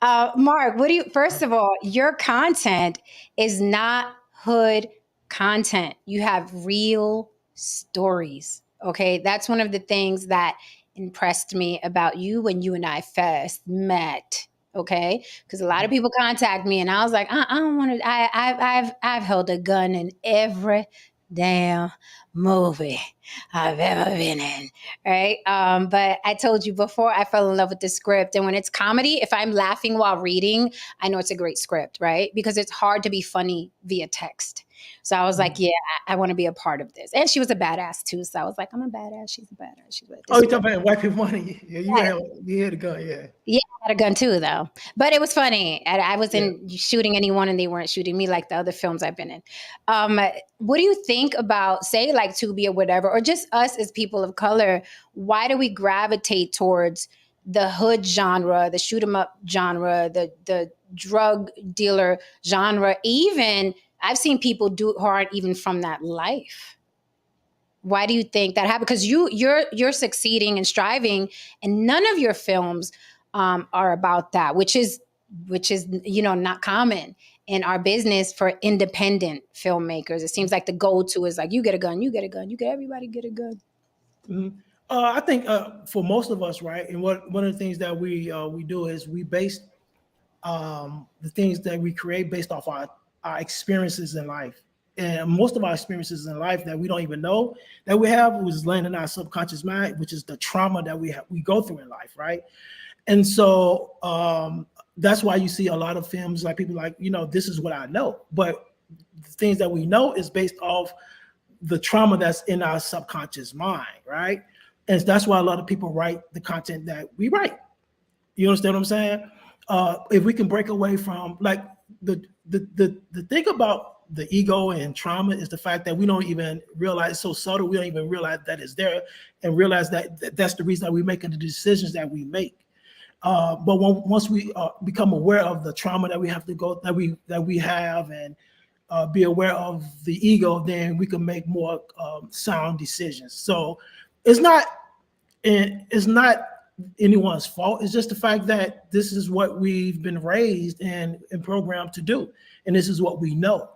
Mark, first of all, your content is not hood content. You have real stories. Okay. That's one of the things that impressed me about you when you and I first met. Okay. Because a lot of people contact me and I was like, I don't want to, I've held a gun in every damn movie I've ever been in, right? But I told you before, I fell in love with the script. And when it's comedy, if I'm laughing while reading, I know it's a great script, right? Because it's hard to be funny via text. So I was like, yeah, I want to be a part of this. And she was a badass too. So I was like, I'm a badass. She's a badass. Oh, you're talking about white people money. Yeah, you had a gun, yeah. Yeah, I had a gun too, though. But it was funny. I wasn't shooting anyone and they weren't shooting me like the other films I've been in. What do you think about, say, like Tubi or whatever, or just us as people of color? Why do we gravitate towards the hood genre, the shoot 'em up genre, the drug dealer genre? Even I've seen people who aren't even from that life. Why do you think that happened? Because you're succeeding and striving, and none of your films are about that, which is which is, not common in our business for independent filmmakers. It seems like the go-to is like, you get a gun, you get a gun, everybody get a gun. Mhm. I think for most of us, right, and one of the things that we do is we base the things that we create based off our experiences in life. And most of our experiences in life that we don't even know that we have was laying in our subconscious mind, which is the trauma that we go through in life, right? And so that's why you see a lot of films like people like, this is what I know. But the things that we know is based off the trauma that's in our subconscious mind, right? And that's why a lot of people write the content that we write. You understand what I'm saying? If we can break away from like the thing about the ego and trauma is the fact that we don't even realize it's so subtle. We don't even realize that it's there, and realize that that's the reason that we're making the decisions that we make. But once we become aware of the trauma that we have to go that we have, and be aware of the ego, then we can make more sound decisions. So it's not anyone's fault. It's just the fact that this is what we've been raised and programmed to do, and this is what we know.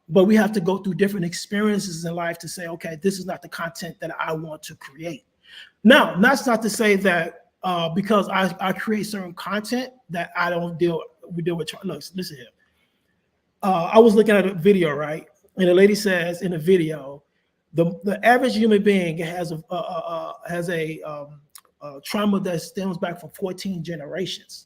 But we have to go through different experiences in life to say, okay, this is not the content that I want to create. Now, that's not to say that because I create certain content that I don't deal with. Look, listen here. I was looking at a video, right, and the lady says in the video, the average human being has a trauma that stems back from 14 generations.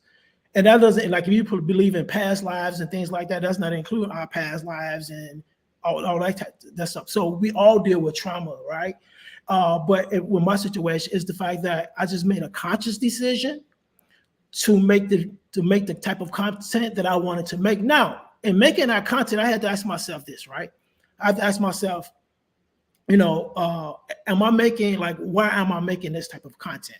And that doesn't, like, if you believe in past lives and things like that, does not include our past lives and all that stuff. So we all deal with trauma, right? But with my situation is the fact that I just made a conscious decision to make the type of content that I wanted to make. Now, in making that content, I had to ask myself this, right? I had to ask myself, am I making, like, why am I making this type of content?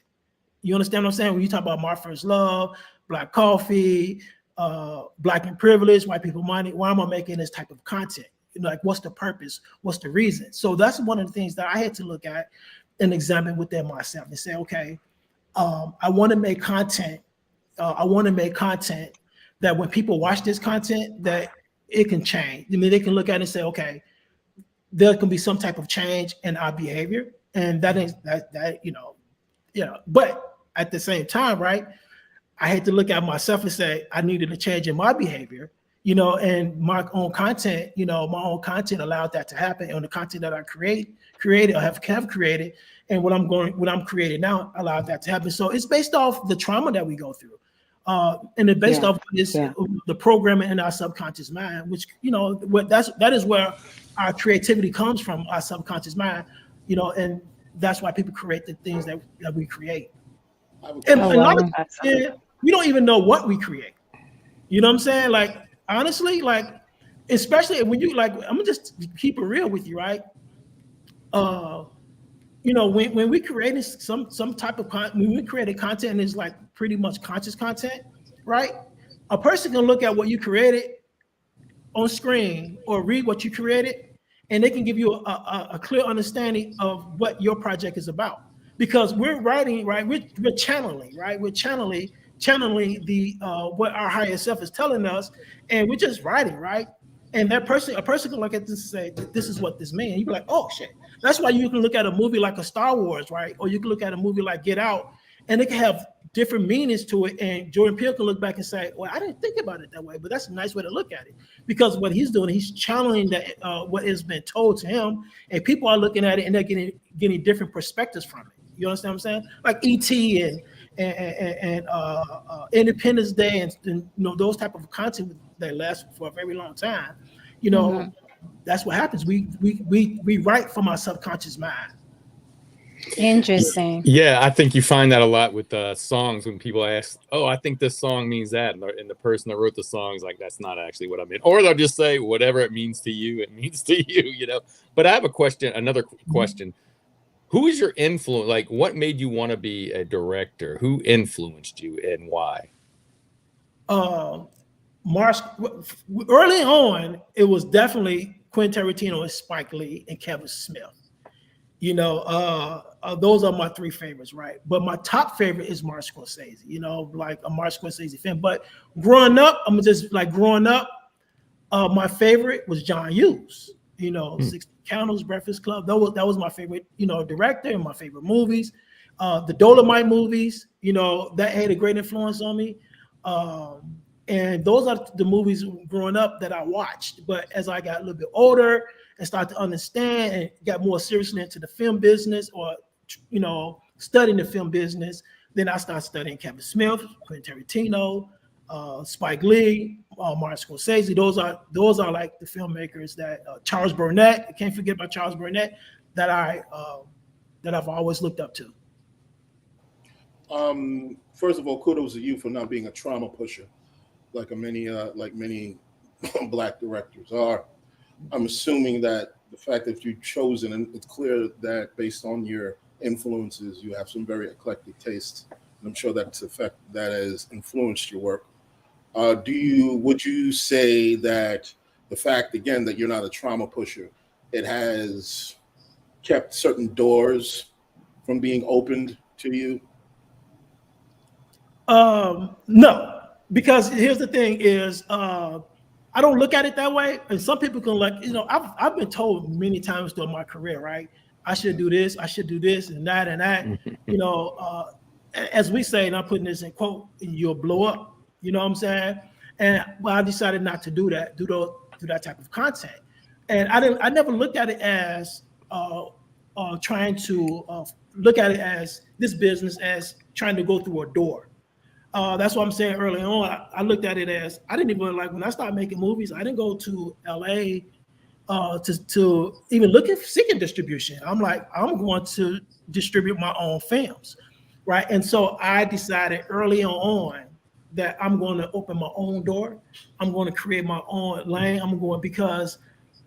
You understand what I'm saying? When you talk about My First Love, Black Coffee, Black and Privilege, White People Money, why am I making this type of content? Like, what's the purpose? What's the reason? So that's one of the things that I had to look at and examine within myself and say, okay, I want to make content. I want to make content that when people watch this content, that it can change. I mean, they can look at it and say, okay, there can be some type of change in our behavior, and that is that. But at the same time, right, I had to look at myself and say I needed a change in my behavior, and my own content, allowed that to happen. And the content that I created or have created, and what I'm creating now allowed that to happen. So it's based off the trauma that we go through. And it's based off this, the programming in our subconscious mind, which, that is where our creativity comes from, our subconscious mind, and that's why people create the things that we create. And a lot of times, we don't even know what we create. You know what I'm saying? Like, honestly, like, especially when you, like, I'm gonna just keep it real with you, right? When we created some type of when we created content, and it's like pretty much conscious content, right? A person can look at what you created on screen or read what you created, and they can give you a clear understanding of what your project is about. Because we're writing, right? We're channeling, right? We're channeling the what our higher self is telling us, and we're just writing, right? And a person can look at this and say, this is what this means. You'd be like, oh shit. That's why you can look at a movie like a Star Wars, right? Or you can look at a movie like Get Out, and it can have different meanings to it. And Jordan Peele can look back and say, well, I didn't think about it that way, but that's a nice way to look at it. Because what he's doing, he's channeling that what has been told to him, and people are looking at it and they're getting different perspectives from it. You understand what I'm saying? Like E.T. and Independence Day and those type of content that last for a very long time. That's what happens. We write from our subconscious mind. Interesting. Yeah, I think you find that a lot with songs when people ask, "Oh, I think this song means that," and the person that wrote the song is like, "That's not actually what I meant," or they'll just say, "Whatever it means to you, it means to you." But I have another question. Who is your influence? Like, what made you want to be a director? Who influenced you and why? Early on, it was definitely Quentin Tarantino and Spike Lee and Kevin Smith. You know, those are my three favorites, right? But my top favorite is Martin Scorsese. You know, like a Martin Scorsese fan. But growing up, my favorite was John Hughes. You know, 60 Candles, Breakfast Club. That was my favorite, you know, director and my favorite movies. The Dolomite movies, you know, that had a great influence on me. And those are the movies growing up that I watched. But as I got a little bit older and started to understand and got more seriously into the film business, or, you know, studying the film business, then I started studying Kevin Smith, Quentin Tarantino, Spike Lee, Martin Scorsese. Those are like the filmmakers that Charles Burnett. I can't forget about Charles Burnett, that I've always looked up to. First of all, kudos to you for not being a trauma pusher, like many Black directors are. I'm assuming that the fact that you've chosen, and it's clear that based on your influences, you have some very eclectic tastes, and I'm sure that has influenced your work. Would you say that the fact, again, that you're not a trauma pusher, it has kept certain doors from being opened to you? No, because here's the thing is, I don't look at it that way. And some people can, like, you know, I've been told many times throughout my career, right? I should do this, and that, and that. You know, as we say, and I'm putting this in quote, you'll blow up. You know what I'm saying? And I decided not to do that, do that type of content. And I never looked at it as trying to look at it as this business as trying to go through a door. That's what I'm saying early on. I looked at it as, I didn't even, like, when I started making movies, I didn't go to LA to even seeking distribution. I'm like, I'm going to distribute my own films, right? And so I decided early on that I'm going to open my own door. I'm going to create my own lane. Because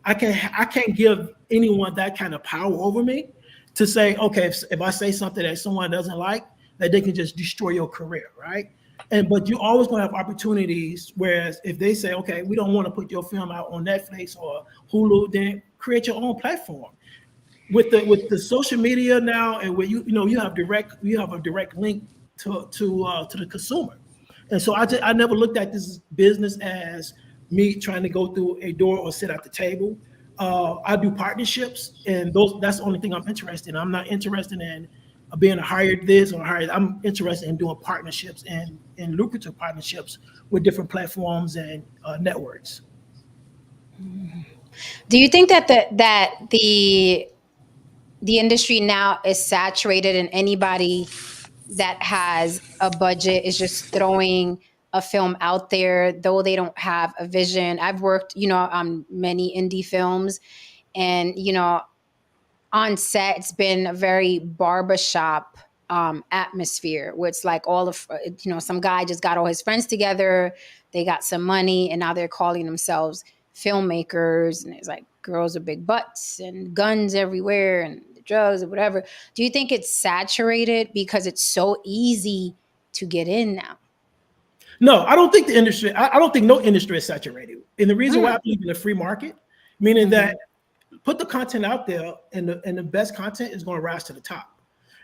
I can't give anyone that kind of power over me to say, okay, if I say something that someone doesn't like, that they can just destroy your career, right? But you always going to have opportunities, whereas if they say, okay, we don't want to put your film out on Netflix or Hulu, then create your own platform. With the social media now, and where you have a direct link to the consumer. And so I never looked at this business as me trying to go through a door or sit at the table. I do partnerships, and that's the only thing I'm interested in. I'm not interested in being hired this or hired. I'm interested in doing partnerships and lucrative partnerships with different platforms and networks. Do you think that the industry now is saturated, and anybody that has a budget is just throwing a film out there, though they don't have a vision? I've worked, on many indie films, and, on set, it's been a very barbershop atmosphere, where it's like all of, some guy just got all his friends together, they got some money, and now they're calling themselves filmmakers, and it's like girls with big butts and guns everywhere and drugs or whatever. Do you think it's saturated because it's so easy to get in now? No, I don't think the industry, I don't think no industry is saturated. And the reason why I believe in a free market, meaning that put the content out there, and the best content is going to rise to the top.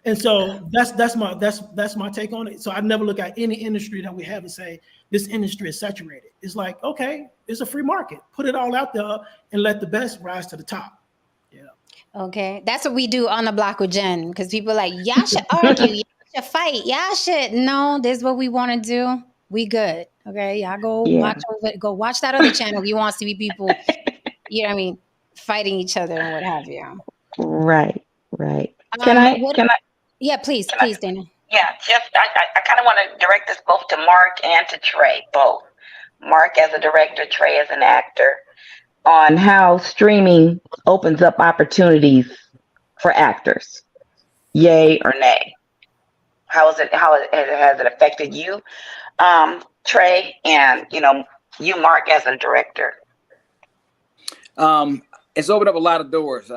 And so that's my take on it. So I never look at any industry that we have and say this industry is saturated. It's like, okay, it's a free market. Put it all out there and let the best rise to the top. Yeah. Okay, that's what we do on the block with Jen, because people are like, y'all should argue, y'all should fight, y'all should. No, this is what we want to do. We good. Okay, y'all go watch that other channel. You want to see people, fighting each other and what have you. Right. Can I? Yeah, please, Dana. Yeah, I kind of want to direct this both to Mark and to Trey, both. Mark as a director, Trey as an actor. On how streaming opens up opportunities for actors. Yay or nay? How has it affected you, Trey, and you, Mark, as a director? It's opened up a lot of doors.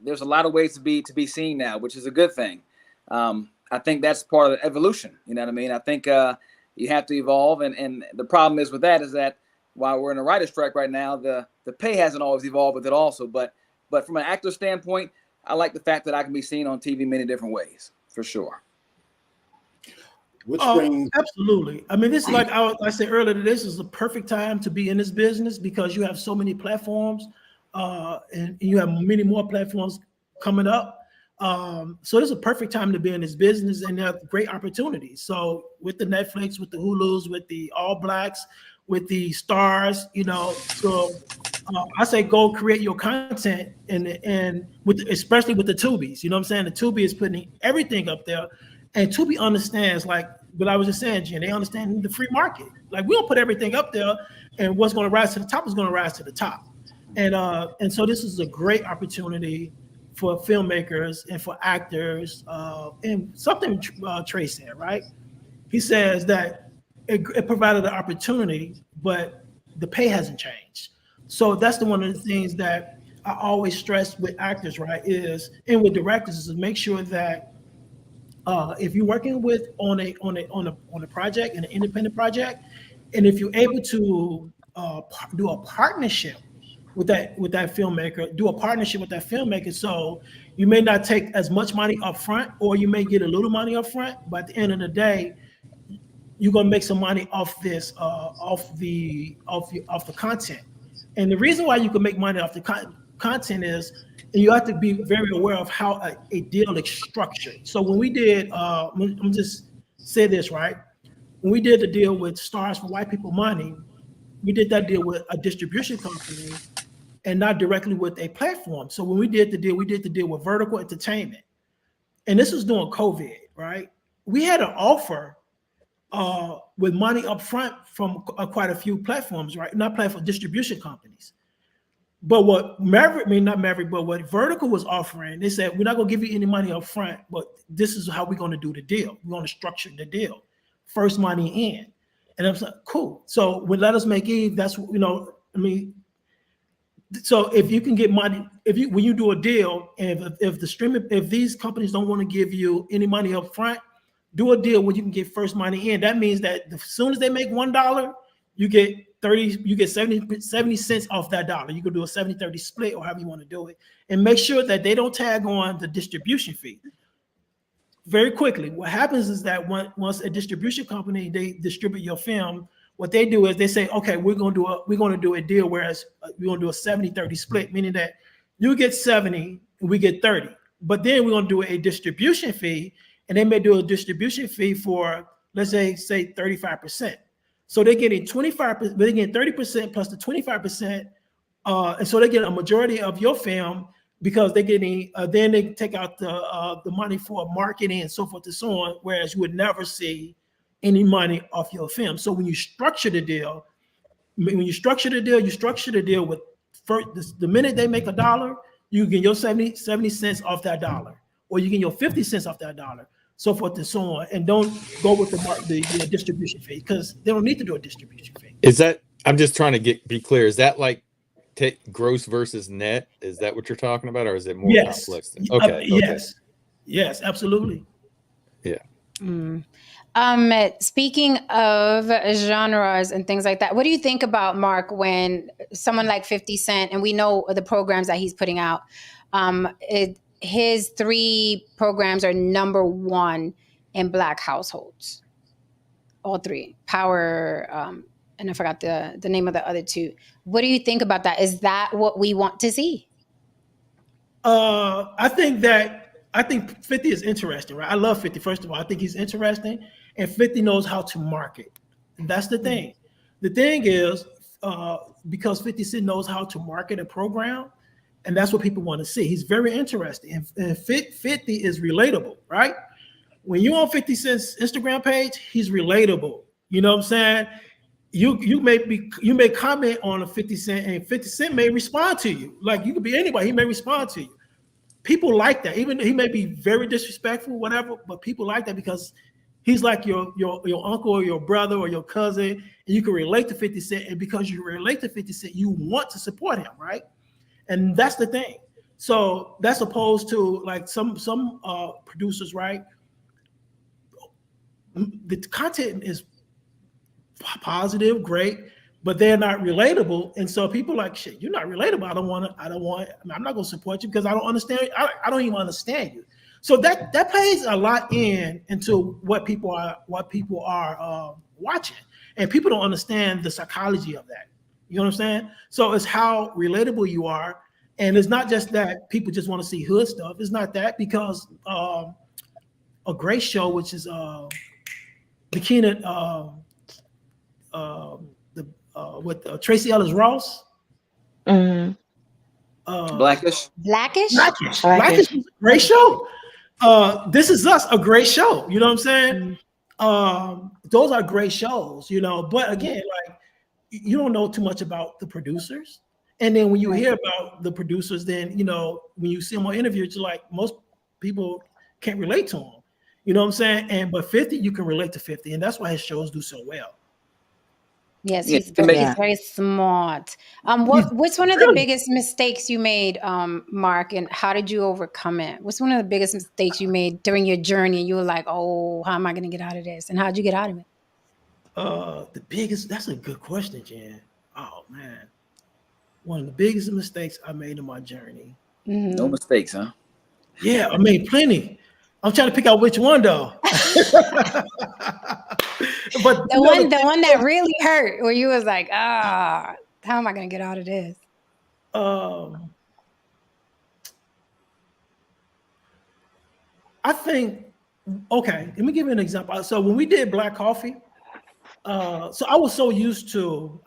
There's a lot of ways to be seen now, which is a good thing. I think that's part of the evolution. You know what I mean? I think you have to evolve, and the problem is with that is that while we're in a writer's strike right now, the pay hasn't always evolved with it also. But from an actor standpoint, I like the fact that I can be seen on TV many different ways, for sure. Which Oh, brings absolutely. I mean, this is like I said earlier, this is the perfect time to be in this business because you have so many platforms, and you have many more platforms coming up. So this is a perfect time to be in this business, and there are great opportunities. So with the Netflix, with the Hulus, with the All Blacks, with the Stars, so I say go create your content, and with especially with the Tubies. You know what I'm saying? The Tubi is putting everything up there. And Tubi understands, like what I was just saying, Jen, they understand the free market. Like we don't put everything up there, and what's going to rise to the top is going to rise to the top. And so this is a great opportunity for filmmakers and for actors. And something Trey said, right? He says that it provided an opportunity, but the pay hasn't changed. So that's one of the things that I always stress with actors, right? And with directors is to make sure that if you're working with on a project, an independent project, and if you're able to do a partnership with that filmmaker, so you may not take as much money up front, or you may get a little money up front, but at the end of the day, you're gonna make some money off this, off the content. And the reason why you can make money off the content is, and you have to be very aware of how a deal is structured. So when we did, I'm just say this, right? When we did the deal with Stars for White People Money, we did that deal with a distribution company and not directly with a platform. So when we did the deal with Vertical Entertainment. And this was during COVID, right? We had an offer with money up front from quite a few platforms, right? Not platform, distribution companies. But what what Vertical was offering, they said, we're not going to give you any money up front, but this is how we're going to do the deal. We're going to structure the deal. First money in. And I was like, cool. So with Let Us Make Eve, that's, so if you can get money, when you do a deal, and if these companies don't want to give you any money up front, do a deal where you can get first money in. That means that as soon as they make $1, you get 70 cents off that dollar. You can do a 70-30 split or however you want to do it. And make sure that they don't tag on the distribution fee. Very quickly, what happens is that once a distribution company, they distribute your film, what they do is they say, okay, we're going to do a deal, whereas we're going to do a 70-30 split, meaning that you get 70 and we get 30. But then we're going to do a distribution fee, and they may do a distribution fee for, let's say 35%. So they're getting 25%, they're getting 30% plus the 25%. And so they get a majority of your film because they're getting, then they take out the money for marketing and so forth and so on, whereas you would never see any money off your film. So when you structure the deal, you structure the deal with first, the minute they make $1, you get your 70 cents off that dollar, or you get your 50 cents off that dollar, so forth and so on. And don't go with the distribution fee, because they don't need to do a distribution fee. Is that, I'm just trying to be clear, is that like take gross versus net? Is that what you're talking about, or is it more complex than, okay. Yes, absolutely. Yeah. Speaking of genres and things like that, what do you think about, Mark, when someone like 50 Cent, and we know the programs that he's putting out, his 3 programs are #1 in Black households, all 3. Power, and I forgot the name of the other 2. What do you think about that? Is that what we want to see? I think 50 is interesting, right? I love 50. First of all, I think he's interesting, and 50 knows how to market. And that's the thing. The thing is, because 50 Cent knows how to market a program, and that's what people want to see. He's very interesting, and 50 is relatable, right? When you're on 50 Cent's Instagram page, he's relatable. You know what I'm saying? You may comment on a 50 Cent, and 50 Cent may respond to you. Like, you could be anybody, he may respond to you. People like that. Even he may be very disrespectful, whatever, but people like that because he's like your uncle or your brother or your cousin, and you can relate to 50 Cent. And because you relate to 50 Cent, you want to support him, right? And that's the thing. So that's opposed to like some producers, right? The content is positive, great, but they're not relatable. And so people like, shit, you're not relatable. I'm not going to support you because I don't understand. I don't even understand you. So that plays a lot into what people are watching, and people don't understand the psychology of that. You know what I'm saying? So it's how relatable you are, and it's not just that people just want to see hood stuff. It's not that, because a great show, which is the Keenan with Tracy Ellis Ross. Blackish. Blackish. Blackish is a great show. This Is Us, a great show. You know what I'm saying? Those are great shows, you know. But again, like, you don't know too much about the producers. And then when you hear about the producers, then, you know, when you see them on interviews, you're like, most people can't relate to them. You know what I'm saying? But 50, you can relate to 50. And that's why his shows do so well. Yes, Yeah, he's very smart. What's one of the biggest mistakes you made, Mark, and how did you overcome it? What's one of the biggest mistakes you made during your journey? And you were like, oh, how am I going to get out of this? And how'd you get out of it? That's a good question, Jen. Oh, man. One of the biggest mistakes I made in my journey. No mistakes, huh? Yeah, I made plenty. I'm trying to pick out which one, though. But the one that really hurt, where you was like, how am I going to get out of this? I think, okay, let me give you an example. So when we did Black Coffee, so I was so used to,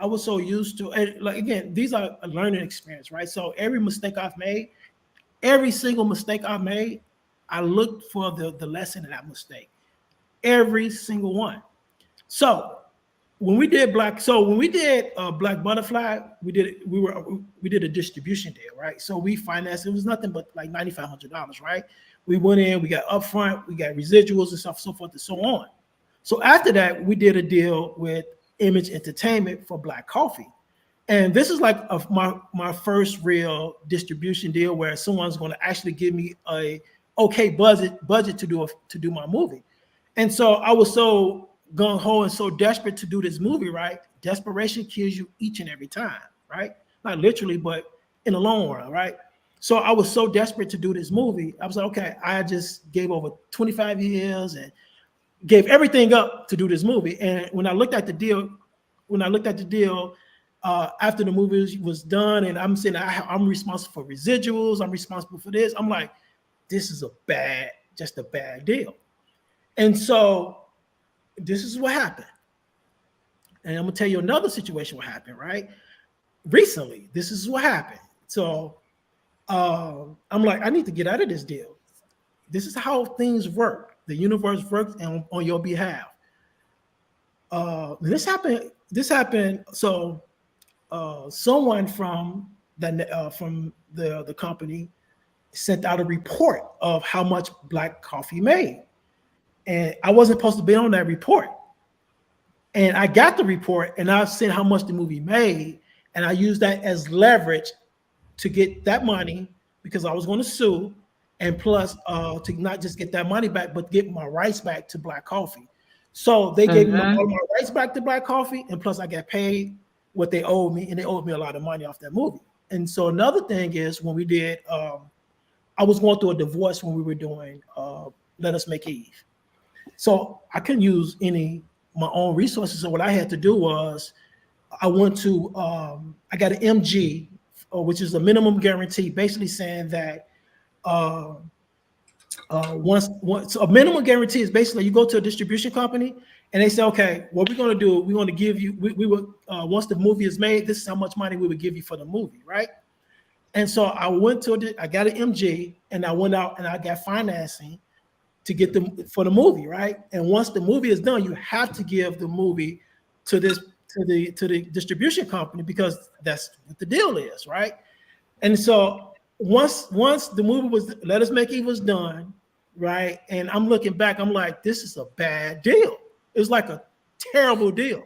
and like, again, these are a learning experience, right? So every mistake I've made, every single mistake I've made, I looked for the lesson in that mistake. Every single one. So when we did Black Butterfly, we did a distribution deal, right? So we financed, it was nothing but like $9,500, right? We went in, we got upfront, we got residuals and stuff, so forth and so on. So after that, we did a deal with Image Entertainment for Black Coffee. And this is like my first real distribution deal where someone's going to actually give me a okay budget to do my movie. And so I was so gung-ho and so desperate to do this movie, right? Desperation kills you each and every time, right? Not literally, but in the long run, right? So I was so desperate to do this movie. I was like, okay, I just gave over 25 years and gave everything up to do this movie. And when I looked at the deal, after the movie was done, and I'm saying I'm responsible for residuals, I'm responsible for this, I'm like, this is just a bad deal. And so this is what happened. And I'm gonna tell you another situation what happened, right? Recently, this is what happened. So I'm like, I need to get out of this deal. This is how things work. The universe works on your behalf. This happened. So someone from the company sent out a report of how much Black Coffee made. And I wasn't supposed to be on that report. And I got the report and I said how much the movie made. And I used that as leverage to get that money because I was going to sue. And plus to not just get that money back, but get my rights back to Black Coffee. So they gave me all my rights back to Black Coffee. And plus I got paid what they owed me. And they owed me a lot of money off that movie. And so another thing is when we did, I was going through a divorce when we were doing Let Us Make Eve. So I couldn't use my own resources. So what I had to do was I went to, I got an MG, which is a minimum guarantee, basically saying that once a minimum guarantee is basically you go to a distribution company and they say, okay, what we're going to do, we're going to give you, we will, once the movie is made, this is how much money we would give you for the movie, right? And so I got an MG and I went out and I got financing to get for the movie, right? And once the movie is done, you have to give the movie to the distribution company because that's what the deal is, right? And so once the movie was Let Us Make Eve was done, right? And I'm looking back, I'm like, this is a bad deal. It was like a terrible deal,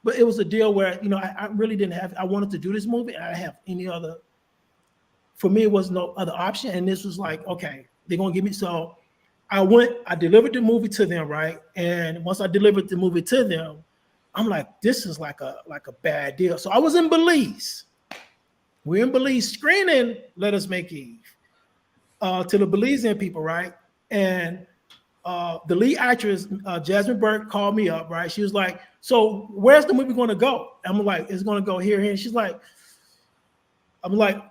but it was a deal where I really didn't have. I wanted to do this movie, and I didn't have any other. For me, it was no other option, and this was like, okay, they're gonna give me. So I delivered the movie to them, right? And once I delivered the movie to them, I'm like, this is like a bad deal. So I was in Belize. We're in Belize screening Let Us Make Eve to the Belizean people, right? And the lead actress, Jasmine Burke, called me up, right? She was like, so where's the movie going to go? I'm like, it's going to go here. And she's like, I'm like,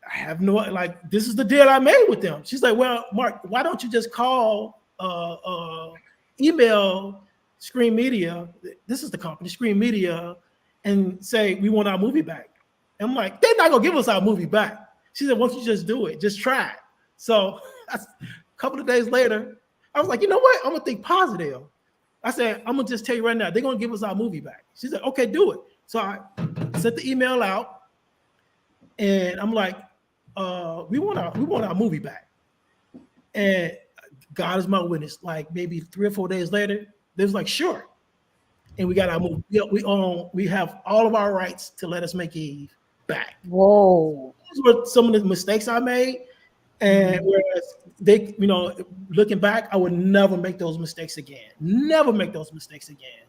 I have no, like, this is the deal I made with them. She's like, well, Mark, why don't you just call, email Screen Media, this is the company, Screen Media, and say, we want our movie back. And I'm like, they're not going to give us our movie back. She said, why don't you just do it? Just try it. So a couple of days later, I was like, you know what? I'm going to think positive. I said, I'm going to just tell you right now, they're going to give us our movie back. She said, okay, do it. So I sent the email out. And I'm like, we want our movie back. And God is my witness. Like maybe 3 or 4 days later, they was like, sure. And we got our movie. We have all of our rights to Let Us Make Eve back. Whoa. Those were some of the mistakes I made. And whereas they, looking back, I would never make those mistakes again. Never make those mistakes again.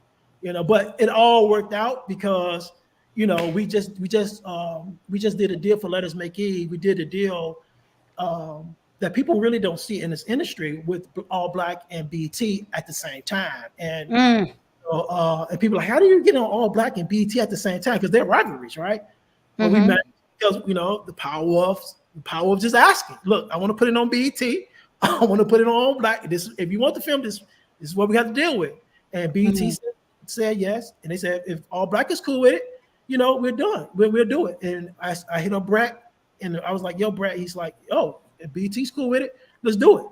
But it all worked out because we just did a deal for Let Us Make Eve. We did a deal that people really don't see in this industry with All Black and BET at the same time. And and people are like, how do you get on All Black and BET at the same time? Because they're rivalries, right? But we met because the power of just asking. Look, I want to put it on BET. I want to put it on All Black. This, if you want to film this is what we have to deal with. And BET said yes, and they said if All Black is cool with it, we're done. We'll do it. And I hit up Brett, and I was like, yo, Brett. He's like, yo, if BET's cool with it, let's do it.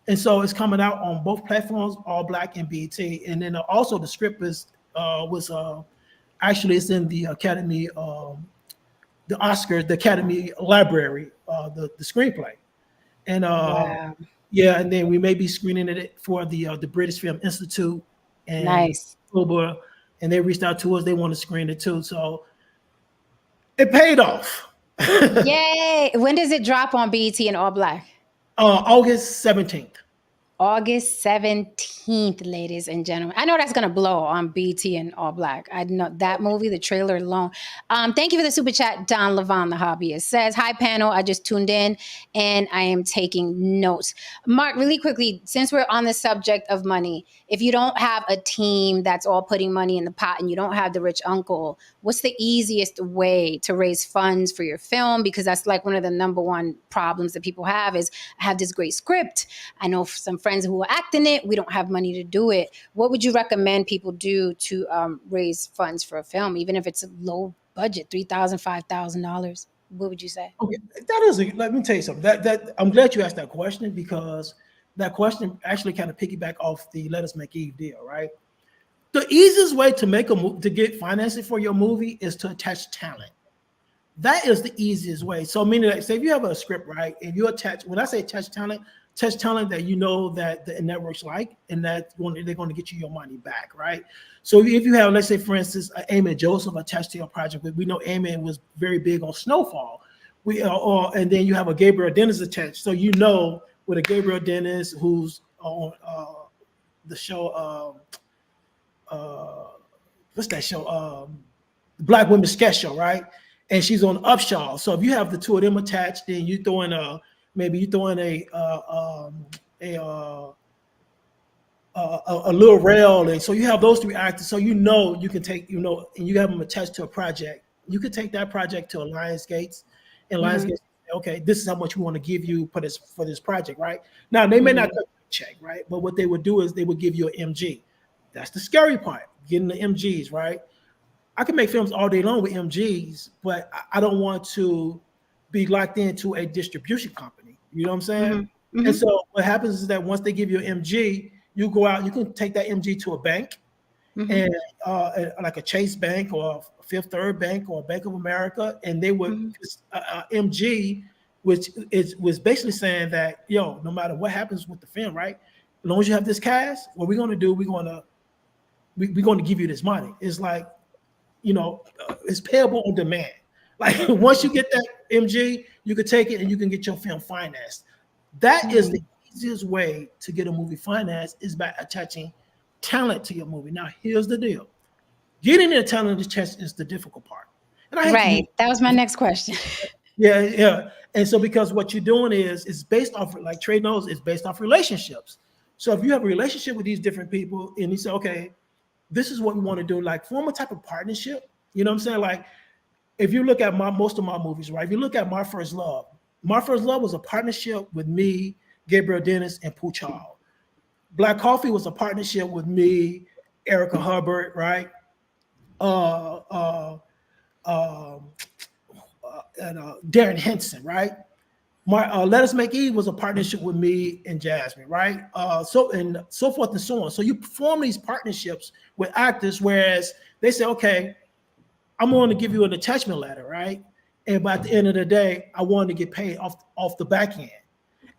And so it's coming out on both platforms, All Black and BET. And then also the script was actually it's in the Academy, the Oscars, the Academy Library, the screenplay. And wow. Yeah, and then we may be screening it for the British Film Institute. And Nice. October, and they reached out to us. They want to screen it too. So it paid off. Yay. When does it drop on BET and All Black? August 17th. August 17th, ladies and gentlemen. I know that's going to blow on BT and All Black. I know that movie, the trailer alone. Thank you for the super chat. Don Levon, the hobbyist, says, hi, panel. I just tuned in and I am taking notes. Mark, really quickly, since we're on the subject of money, if you don't have a team that's all putting money in the pot and you don't have the rich uncle, what's the easiest way to raise funds for your film? Because that's like one of the number one problems that people have is I have this great script. I know some friends who are acting it. We don't have money to do it. What would you recommend people do to raise funds for a film, even if it's a low budget, $3,000, $5,000? What would you say? Okay, let me tell you something. That I'm glad you asked that question because that question actually kind of piggyback off the Let Us Make Eve deal, right? The easiest way to make to get financing for your movie is to attach talent. That is the easiest way. So meaning that, say if you have a script, right, and you attach, when I say attach talent that that the networks like, and they're going to get you your money back, right? So if you have, let's say, for instance, Amy Joseph attached to your project, we know Amy was very big on Snowfall. And then you have a Gabriel Dennis attached. So with a Gabriel Dennis who's on the show, what's that show? The Black Women Sketch Show, right? And she's on Upshaw. So if you have the two of them attached, then you throw in a Lil Rel, and so you have those three actors. So you can take and you have them attached to a project. You could take that project to Lionsgate, and Lionsgate, okay, this is how much we want to give you for this project, right? Now they may not cut the check, right? But what they would do is they would give you an MG. That's the scary part, getting the MGs, right? I can make films all day long with MGs, but I don't want to be locked into a distribution company. You know what I'm saying? And so what happens is that once they give you an MG, you go out, you can take that MG to a bank, and like a Chase Bank or a Fifth Third Bank or Bank of America, and they would MG, which was basically saying that, no matter what happens with the film, right? As long as you have this cash, what we're going to do, we're going to give you this money. It's like, it's payable on demand. Like once you get that MG, you can take it and you can get your film financed. That is the easiest way to get a movie financed, is by attaching talent to your movie. Now, here's the deal. Getting the talent the chest is the difficult part. And I hate to use- Right. That was my next question. yeah. And so because what you're doing is based off, like Trey knows, it's based off relationships. So if you have a relationship with these different people and you say, okay, this is what we want to do, like form a type of partnership. You know what I'm saying? Like if you look at most of my movies, right? If you look at My First Love was a partnership with me, Gabriel Dennis, and Pooh Child. Black Coffee was a partnership with me, Erica Hubbard, right? And Darren Henson, right? Let Us Make Eve was a partnership with me and Jasmine, right? So forth and so on. So you form these partnerships with actors, whereas they say, okay, I'm going to give you an attachment letter, right? And by the end of the day, I want to get paid off the back end.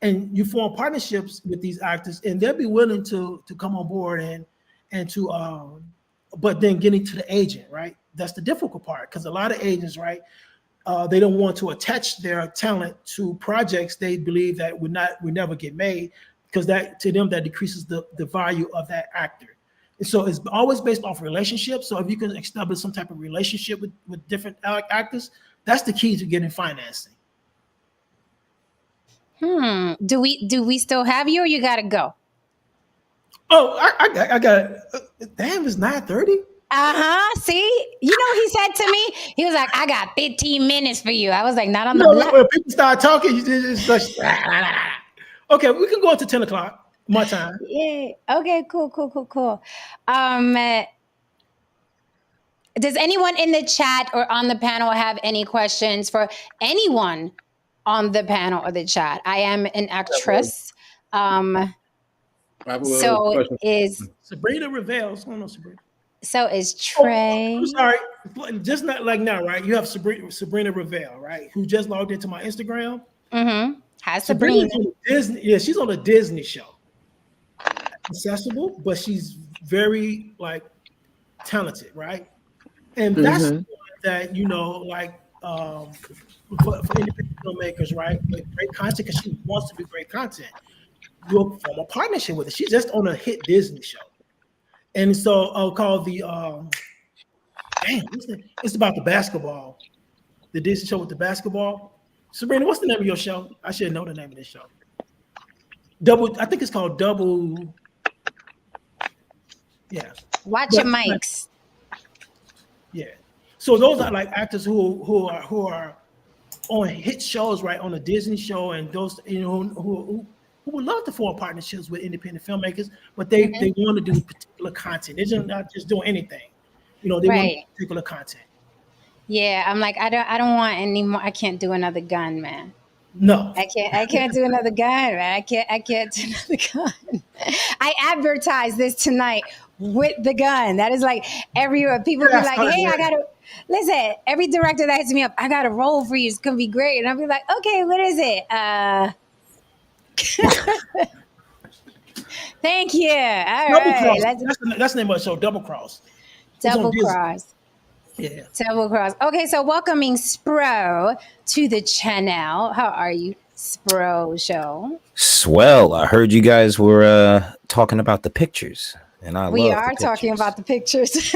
And you form partnerships with these actors, and they'll be willing to come on board and to but then getting to the agent, right? That's the difficult part, because a lot of agents, right, they don't want to attach their talent to projects they believe that would never get made, because that to them that decreases the value of that actor. And so it's always based off relationships. So if you can establish some type of relationship with different actors, that's the key to getting financing. Do we still have you, or you gotta go? Oh, I got damn, it's 9:30. See, you know, he said to me, he was like, I got 15 minutes for you. I was like, not on the block. When people start talking, it's like, okay, we can go up to 10 o'clock, my time. Yeah. Okay, cool. Does anyone in the chat or on the panel have any questions for anyone on the panel or the chat? I am an actress. So is Sabrina Revelle. What's going on, Sabrina? So is Trey. I'm sorry, just not like now, right? You have Sabrina Revelle, right? Who just logged into my Instagram. Mm-hmm. Hi, Sabrina. Disney, yeah, she's on a Disney show. Accessible, but she's very like talented, right? And that's that, you know, like for independent filmmakers, right? Like great content, because she wants to be great content. You'll form a partnership with her. She's just on a hit Disney show. And so I'll call the it's about the basketball, the Disney show with the basketball. Sabrina, what's the name of your show? I should know the name of this show. I think it's called Double. Yeah. Watch your mics. Yeah. So those are like actors who are on hit shows, right, on a Disney show, and those, you know, who would love to form partnerships with independent filmmakers, but they want to do particular content. They're just not just doing anything. You know, they want particular content. Yeah, I'm like, I don't want any more. I can't do another gun, man. No. I can't do another gun, man. I can't do another gun. I advertised this tonight with the gun. That is like everywhere. People be like, hey, I gotta listen, every director that hits me up, I got a role for you. It's gonna be great. And I'll be like, okay, what is it? Thank you. All right. That's the name of the show, Double Cross. Double Cross. Yeah. Double Cross. Okay, so welcoming Spro to the channel. How are you, Spro Show? Swell. I heard you guys were talking about the pictures. And we are talking about the pictures.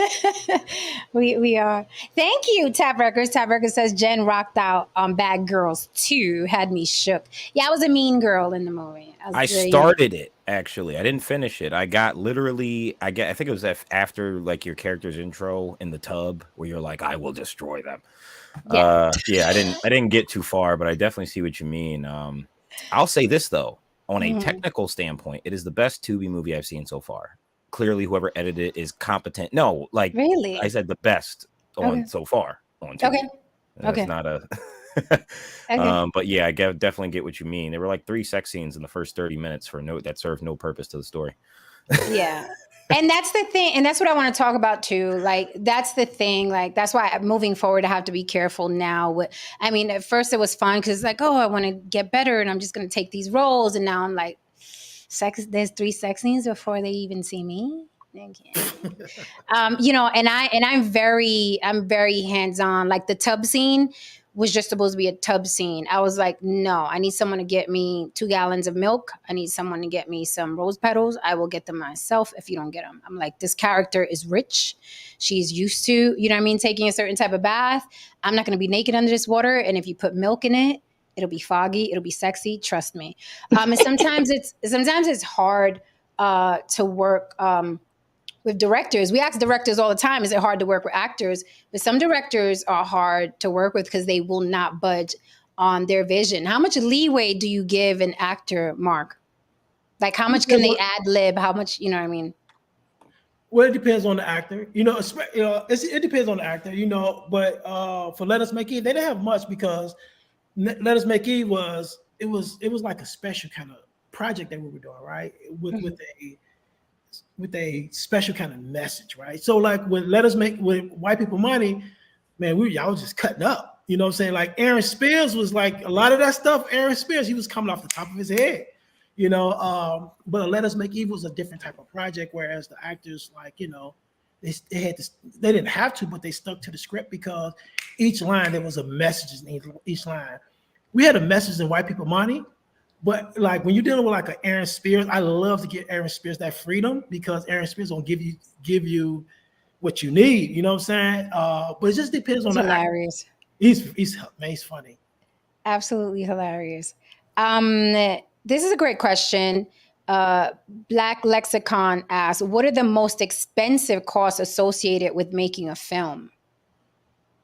we are. Thank you, Tap Records. Tap Records says Jen rocked out on Bad Girls 2. Had me shook. Yeah, I was a mean girl in the movie. I started it, actually. I didn't finish it. I got literally, I think it was after like your character's intro in the tub where you're like, I will destroy them. Yeah, I didn't get too far, but I definitely see what you mean. I'll say this though, on a technical standpoint, it is the best Tubi movie I've seen so far. Clearly, whoever edited it is competent. No, like really, I said the best on so far on TV. Okay, it's not a. But yeah, I definitely get what you mean. There were like 3 sex scenes in the first 30 minutes that served no purpose to the story. Yeah. And that's the thing. And that's what I want to talk about too. Like, that's the thing. Like, that's why moving forward, I have to be careful now. I mean, at first it was fun because it's like, oh, I want to get better and I'm just going to take these roles. And now I'm like, there's 3 sex scenes before they even see me. You know, and I'm very hands-on. Like the tub scene was just supposed to be a tub scene. I was like, no, I need someone to get me 2 gallons of milk. I need someone to get me some rose petals. I will get them myself if you don't get them. I'm like, this character is rich. She's used to, you know what I mean, taking a certain type of bath. I'm not going to be naked under this water. And if you put milk in it, it'll be foggy. It'll be sexy. Trust me. And sometimes it's hard to work with directors. We ask directors all the time, is it hard to work with actors? But some directors are hard to work with because they will not budge on their vision. How much leeway do you give an actor, Mark? Like, how much can they ad lib? How much, you know what I mean? Well, it depends on the actor. It depends on the actor, but for Let Us Make Eve, they didn't have much because Let Us Make Eve was like a special kind of project that we were doing, right? With a special kind of message, right? So like with White People Money, man, y'all was just cutting up. You know what I'm saying? Like Aaron Spears was like a lot of that stuff. Aaron Spears, he was coming off the top of his head, but Let Us Make Eve was a different type of project, whereas the actors, like, they didn't have to, but they stuck to the script because each line, there was a message in each line. We had a message in White People Money, but like when you're dealing with like an Aaron Spears, I love to give Aaron Spears that freedom because Aaron Spears gonna give you what you need. You know what I'm saying? But it just depends on the hilarious. He's funny. Absolutely hilarious. This is a great question. Black Lexicon asks, what are the most expensive costs associated with making a film?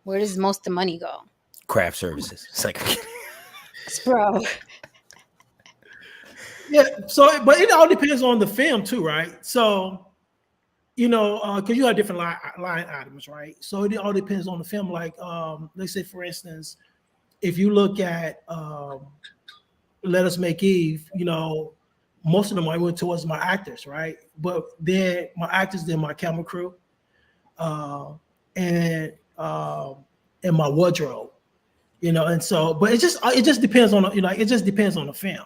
Where does most of the money go? Craft services. It's like, bro. Yeah. So, but it all depends on the film too, right? So, because you have different line items, right? So it all depends on the film. Like, let's say, for instance, if you look at Let Us Make Eve, most of the money went towards my actors, right? But then my actors, then my camera crew, and my wardrobe, and so, but it just depends on it just depends on the film,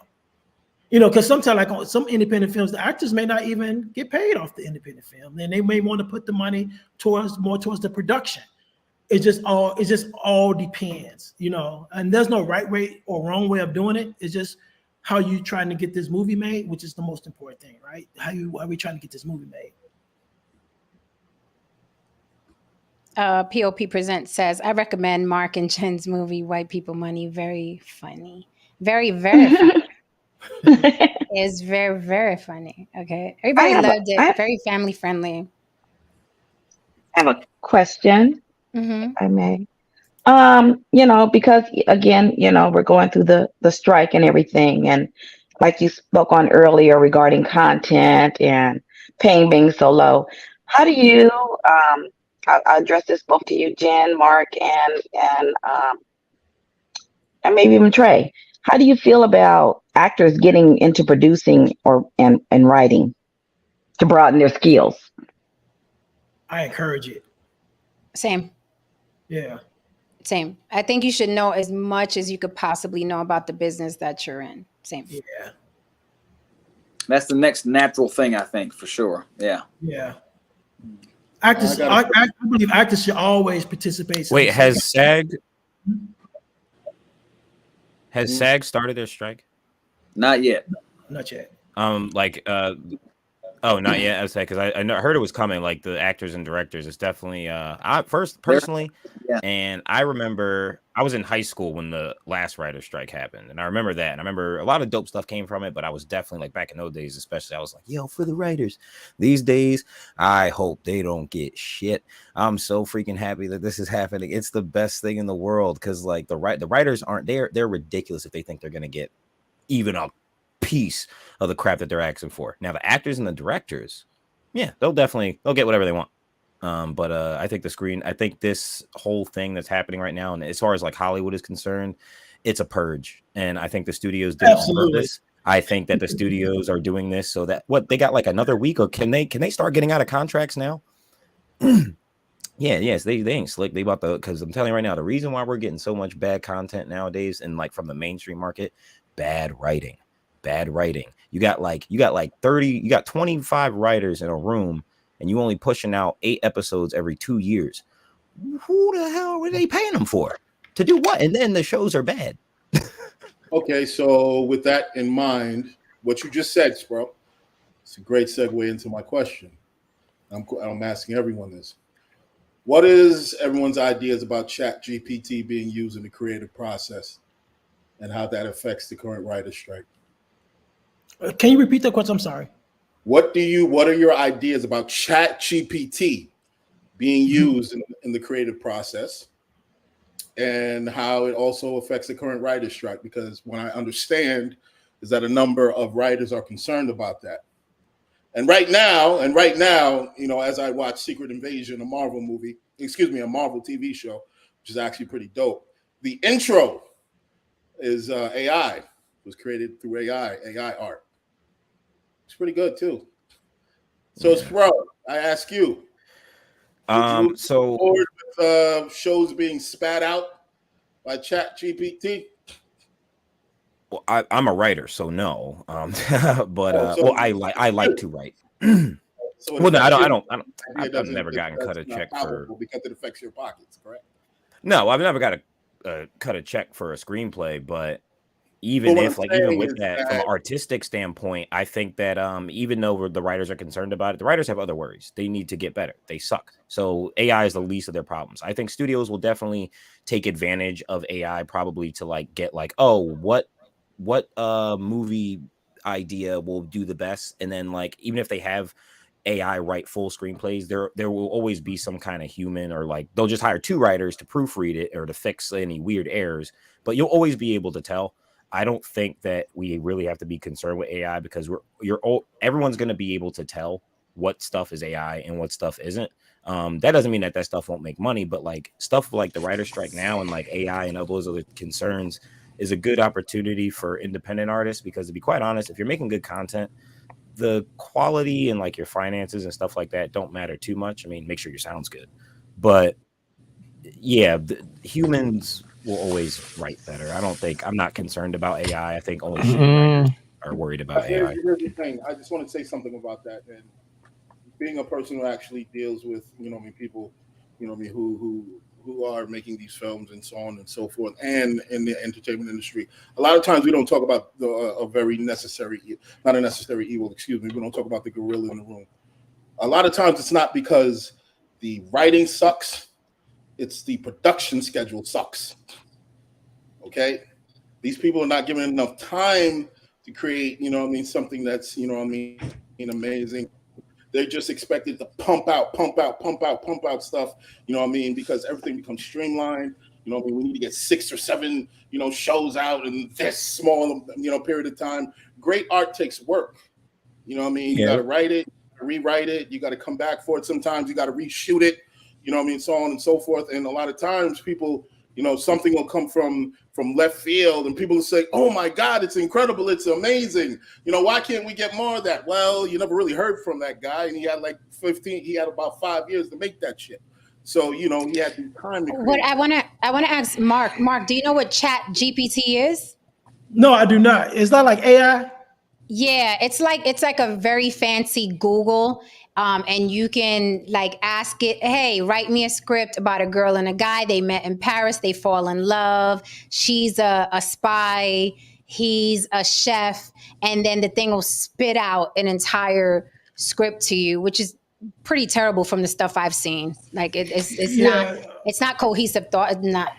because sometimes like on some independent films, the actors may not even get paid off the independent film, and they may want to put the money towards the production. It just all depends, and there's no right way or wrong way of doing it. It's just how you trying to get this movie made, which is the most important thing, right? How are we trying to get this movie made? POP Presents says, I recommend Mark and Jen's movie, White People Money. Very funny. Very, very funny. It's very, very funny. Okay. Everybody loved it. Very family friendly. I have a question. Mm-hmm. I may. Because again, we're going through the strike and everything. And like you spoke on earlier regarding content and paying being so low, how do you, I'll address this both to you, Jen, Mark, and maybe even Trey. How do you feel about actors getting into producing and writing to broaden their skills? I encourage it. Same. Yeah. Same. I think you should know as much as you could possibly know about the business that you're in. Same. Yeah. That's the next natural thing, I think, for sure. Yeah. Yeah. Actors, I believe actors should always participate. Wait, has SAG started their strike? Not yet. Not yet. Not yet. I was saying because I heard it was coming. Like the actors and directors, it's definitely. I personally, yeah. And I remember I was in high school when the last writer strike happened, and I remember that. And I remember a lot of dope stuff came from it, but I was definitely like back in those days, especially. I was like, yo, for the writers. These days, I hope they don't get shit. I'm so freaking happy that this is happening. It's the best thing in the world because like the writers aren't there. They're ridiculous if they think they're gonna get even a piece of the crap that they're asking for. Now the actors and the directors, yeah, they'll get whatever they want. But I think this whole thing that's happening right now, and as far as like Hollywood is concerned, it's a purge. And I think the studios did it on purpose. I think that the studios are doing this so that they got like another week, or can they start getting out of contracts now? Yes, they ain't slick. They about to, because I'm telling you right now, the reason why we're getting so much bad content nowadays and like from the mainstream market, bad writing. You got 25 writers in a room and you only pushing out 8 episodes every 2 years. Who the hell are they paying them for? To do what? And then the shows are bad. Okay, so with that in mind, what you just said, bro, it's a great segue into my question. I'm asking everyone this. What is everyone's ideas about Chat GPT being used in the creative process and how that affects the current writer's strike? Can you repeat that question? I'm sorry. What are your ideas about Chat GPT being used in the creative process and how it also affects the current writer's strike? Because what I understand is that a number of writers are concerned about that. And right now, you know, as I watch Secret Invasion, a Marvel TV show, which is actually pretty dope. The intro is AI. It was created through AI art. It's pretty good too. So, Spro, I ask you. So with, shows being spat out by Chat GPT. Well, I'm a writer, so no. But I like to write. So well, no, I don't. I've never gotten cut a check for because it affects your pockets, correct? No, I've never got a cut a check for a screenplay, but even with that, from an artistic standpoint, I think that even though the writers are concerned about it, the writers have other worries. They need to get better. They suck. So AI is the least of their problems. I think studios will definitely take advantage of AI, probably to like get like, oh, what movie idea will do the best, and then like even if they have AI write full screenplays, there will always be some kind of human, or like they'll just hire 2 writers to proofread it or to fix any weird errors, but you'll always be able to tell. I don't think that we really have to be concerned with AI because everyone's going to be able to tell what stuff is AI and what stuff isn't. That doesn't mean that stuff won't make money, but like stuff like the writer's strike now and like AI and all those other concerns is a good opportunity for independent artists, because to be quite honest, if you're making good content, the quality and like your finances and stuff like that don't matter too much. I mean, make sure your sound's good, but yeah, humans will always write better. I'm not concerned about AI. I think only writers are worried about AI. Here's the thing. I just want to say something about that. And being a person who actually deals with, people, who are making these films and so on and so forth, and in the entertainment industry, a lot of times we don't talk about not a necessary evil, excuse me. We don't talk about the gorilla in the room. A lot of times it's not because the writing sucks. It's the production schedule sucks. Okay? These people are not given enough time to create, something that's, amazing. They're just expected to pump out stuff, because everything becomes streamlined. We need to get 6 or 7, shows out in this small, period of time. Great art takes work. You got to write it, rewrite it. You got to come back for it. Sometimes you got to reshoot it. So on and so forth. And a lot of times people, something will come from left field and people will say, oh my God, it's incredible. It's amazing. Why can't we get more of that? Well, you never really heard from that guy. And he had about 5 years to make that shit. So, he had the time to create. What I want to ask Mark. Mark, do you know what Chat GPT is? No, I do not. Is that like AI? Yeah, it's like a very fancy Google. And you can like ask it, hey, write me a script about a girl and a guy. They met in Paris. They fall in love. She's a spy. He's a chef. And then the thing will spit out an entire script to you, which is pretty terrible from the stuff I've seen. Like it's not cohesive thought. It's not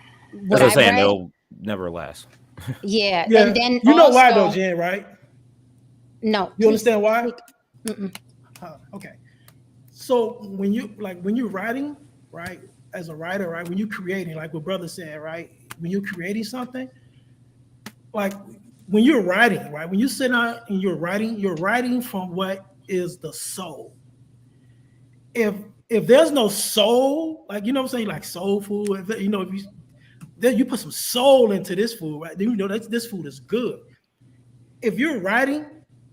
what I'm saying. read. They'll never last. Yeah. Yeah. And then you know why though, Jen, right? No. You understand why? Okay. So when you're writing, right, as a writer, right, when you're creating, like what brother said, right, when you're creating something, like when you're writing, right, when you sit down and you're writing from what is the soul. If there's no soul, like, what I'm saying, like soul food, if you put some soul into this food, right, then this food is good. If you're writing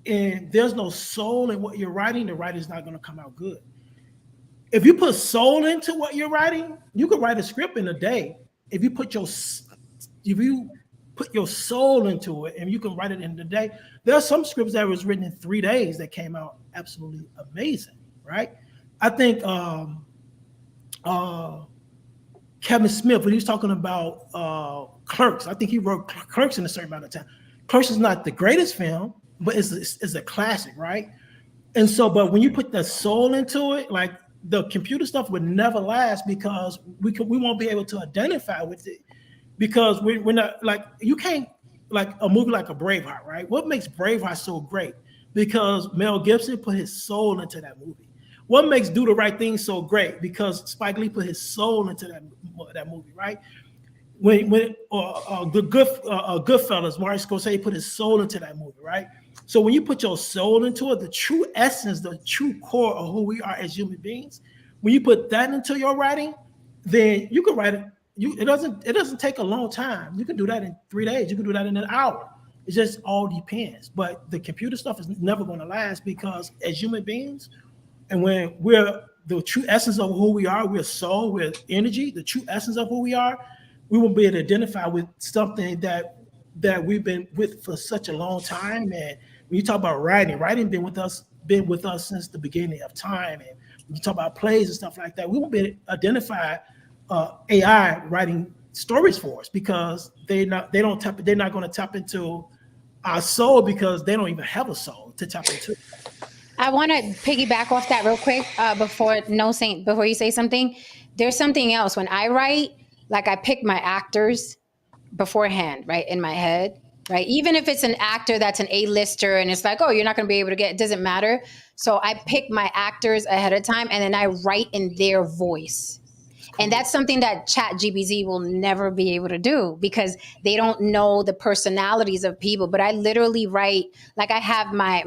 and there's no soul in what you're writing, the writing's not going to come out good. If you put soul into what you're writing, you could write a script in a day. If you put your soul into it, and you can write it in a day. There are some scripts that was written in 3 days that came out absolutely amazing, right? I think Kevin Smith when he was talking about Clerks. I think he wrote Clerks in a certain amount of time. Clerks is not the greatest film, but it's a classic, right? And so, but when you put the soul into it, like the computer stuff would never last because we won't be able to identify with it because we're not like you can't like a movie like a Braveheart, right? What makes Braveheart so great? Because Mel Gibson put his soul into that movie. What makes Do the Right Thing so great? Because Spike Lee put his soul into that movie, right? When Goodfellas, Martin Scorsese put his soul into that movie, right? So when you put your soul into it, the true essence, the true core of who we are as human beings, when you put that into your writing, then you can write it. It doesn't take a long time. You can do that in 3 days. You can do that in an hour. It just all depends. But the computer stuff is never going to last because as human beings, and when we're the true essence of who we are, we're soul, we're energy, the true essence of who we are, we will be able to identify with something that we've been with for such a long time. And when you talk about writing been with us since the beginning of time. And when you talk about plays and stuff like that, we will be able to identify AI writing stories for us because they're not going to tap into our soul because they don't even have a soul to tap into. I want to piggyback off that real quick before you say something. There's something else. When I write, like I pick my actors beforehand, right, in my head, right? Even if it's an actor that's an A-lister and it's like, oh, you're not going to be able to it doesn't matter. So I pick my actors ahead of time and then I write in their voice. And that's something that ChatGPT will never be able to do because they don't know the personalities of people. But I literally write, like I have my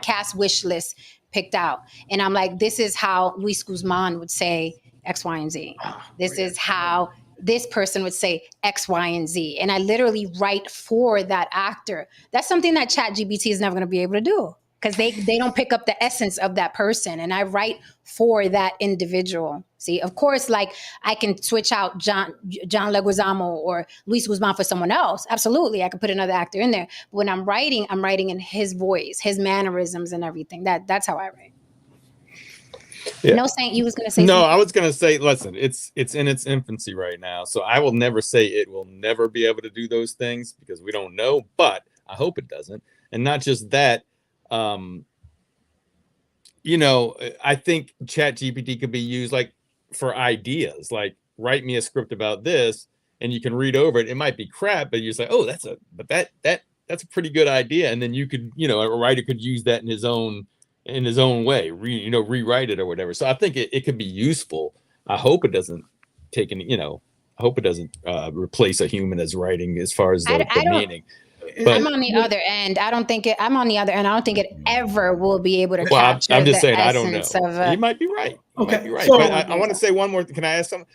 cast wish list picked out. And I'm like, this is how Luis Guzman would say X, Y, and Z. This is how this person would say X, Y, and Z. And I literally write for that actor. That's something that ChatGPT is never going to be able to do. Because they don't pick up the essence of that person. And I write for that individual. See, of course, like I can switch out John Leguizamo or Luis Guzman for someone else. Absolutely. I could put another actor in there. But when I'm writing in his voice, his mannerisms and everything. That's how I write. Yeah. No, Saint, you was going to say no, something? I was going to say, listen, it's in its infancy right now. So I will never say it will never be able to do those things because we don't know, but I hope it doesn't. And not just that, I think ChatGPT could be used like for ideas, like write me a script about this and you can read over it. It might be crap, but you're just like, oh, that's a pretty good idea. And then you could, a writer could use that in his own way, rewrite it or whatever. So I think it could be useful. I hope it doesn't take any, I hope it doesn't replace a human as writing as far as the meaning. But, I'm on the other end. I don't think it ever will be able to capture. I'm just saying, I don't know. You might be right. Okay. So, but I want to say one more. Can I ask something?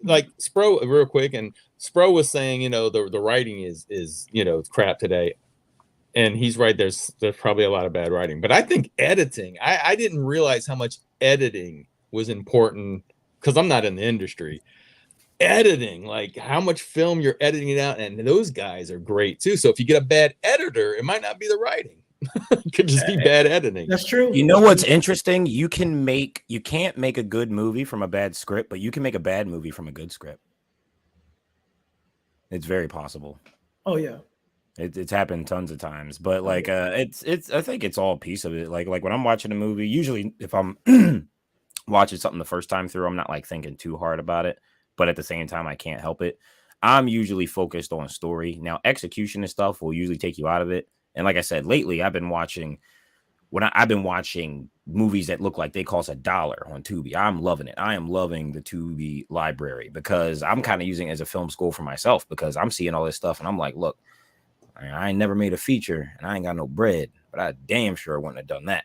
Like Spro, real quick, and Spro was saying, the writing is it's crap today, and he's right. There's probably a lot of bad writing, but I think editing. I didn't realize how much editing was important because I'm not in the industry. Editing, like how much film you're editing it out, and those guys are great too. So if you get a bad editor, it might not be the writing. It could just be bad editing. That's true. You know what's interesting? You can't make a good movie from a bad script, but you can make a bad movie from a good script. It's very possible. Oh yeah. It's happened tons of times, but like it's I think it's all a piece of it. Like when I'm watching a movie, usually if I'm watching something the first time through, I'm not like thinking too hard about it. But at the same time, I can't help it. I'm usually focused on story. Now, execution and stuff will usually take you out of it. And like I said, lately, I've been watching movies that look like they cost $1 on Tubi. I'm loving it. I am loving the Tubi library because I'm kind of using it as a film school for myself because I'm seeing all this stuff and I'm like, look, I ain't never made a feature and I ain't got no bread, but I damn sure wouldn't have done that.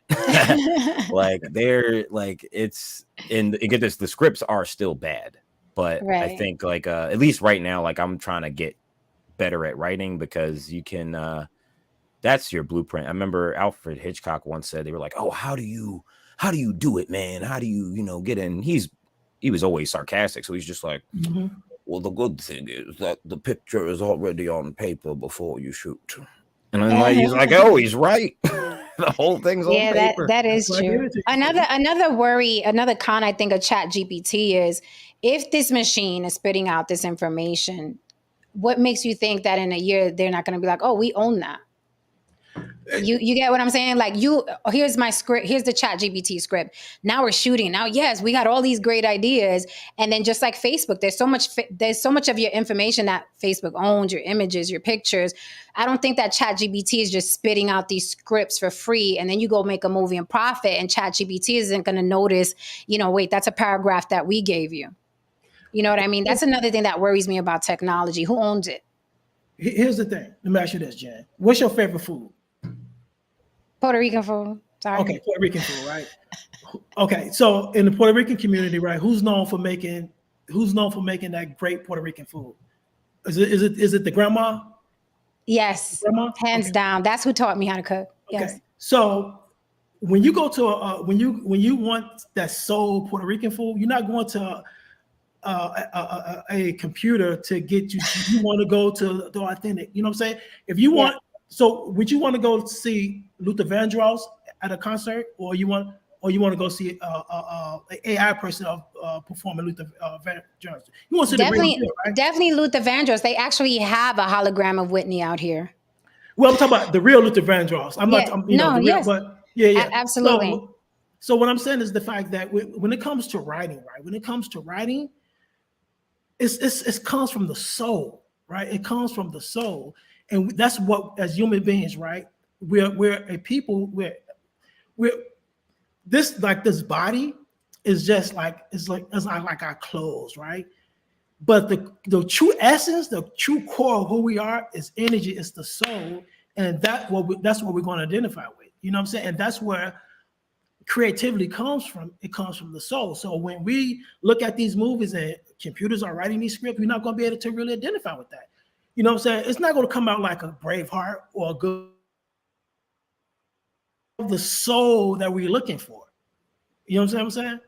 Get this, the scripts are still bad. But right. I think like at least right now, like I'm trying to get better at writing because you can that's your blueprint. I remember Alfred Hitchcock once said, they were like, oh, how do you do it, man? How do you, get in? He was always sarcastic. So he's just like, well, the good thing is that the picture is already on paper before you shoot. And then he's like, oh, he's right. The whole thing's on Yeah, paper. that is Well, I give true. it to you. Another worry, another con I think of Chat GPT is if this machine is spitting out this information, what makes you think that in a year they're not going to be like, oh, we own that? You get what I'm saying? Like here's my script, here's the Chat GPT script. Now we're shooting. Now, yes, we got all these great ideas. And then just like Facebook, there's so much of your information that Facebook owns, your images, your pictures. I don't think that Chat GPT is just spitting out these scripts for free. And then you go make a movie and profit, and Chat GPT isn't going to notice, wait, that's a paragraph that we gave you. You know what I mean? That's another thing that worries me about technology. Who owns it? Here's the thing. Let me ask you this, Jen. What's your favorite food? Puerto Rican food. Sorry. Okay, Puerto Rican food, right? Okay, so in the Puerto Rican community, right, who's known for making that great Puerto Rican food? Is it the grandma? Yes, Grandma? hands Okay. down. That's who taught me how to cook. Okay, Yes. so when you go to when you want that soul Puerto Rican food, you're not going to a computer to get you. You want to go to the authentic. You know what I'm saying? If you want, so would you want to go see Luther Vandross at a concert, or you want to go see an AI person performing Luther Vandross? You want to see the real deal, right? Definitely Luther Vandross. They actually have a hologram of Whitney out here. Well, I'm talking about the real Luther Vandross. I'm not, the real, yes. but yeah. Absolutely. So what I'm saying is the fact that when it comes to writing, right? When it comes to writing, it comes from the soul, right? It comes from the soul, and that's what, as human beings, right? We're a people. We're this body is just like it's like our clothes, right? But the true essence, the true core of who we are is energy, is the soul, and that's what we're going to identify with. You know what I'm saying? And that's where creativity comes from. It comes from the soul. So when we look at these movies and computers are writing these scripts, we're not going to be able to really identify with that. You know what I'm saying? It's not going to come out like a Braveheart or a good the soul that we're looking for. You know what I'm saying?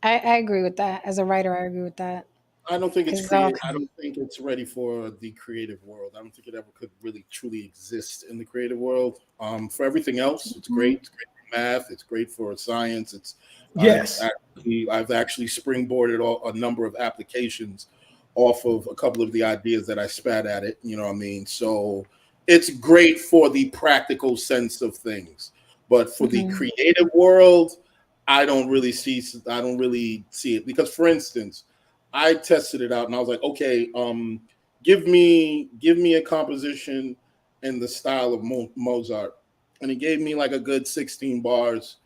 I agree with that. As a writer, I agree with that. I don't think it's Exactly. I don't think it's ready for the creative world. I don't think it ever could really truly exist in the creative world. For everything else, it's great. It's great for math. It's great for science. It's Yes. I've actually springboarded a number of applications off of a couple of the ideas that I spat at it. You know what I mean? So it's great for the practical sense of things, but for the creative world, I don't really see it, because, for instance, I tested it out and I was like, okay, give me a composition in the style of Mozart, and it gave me like a good 16 bars,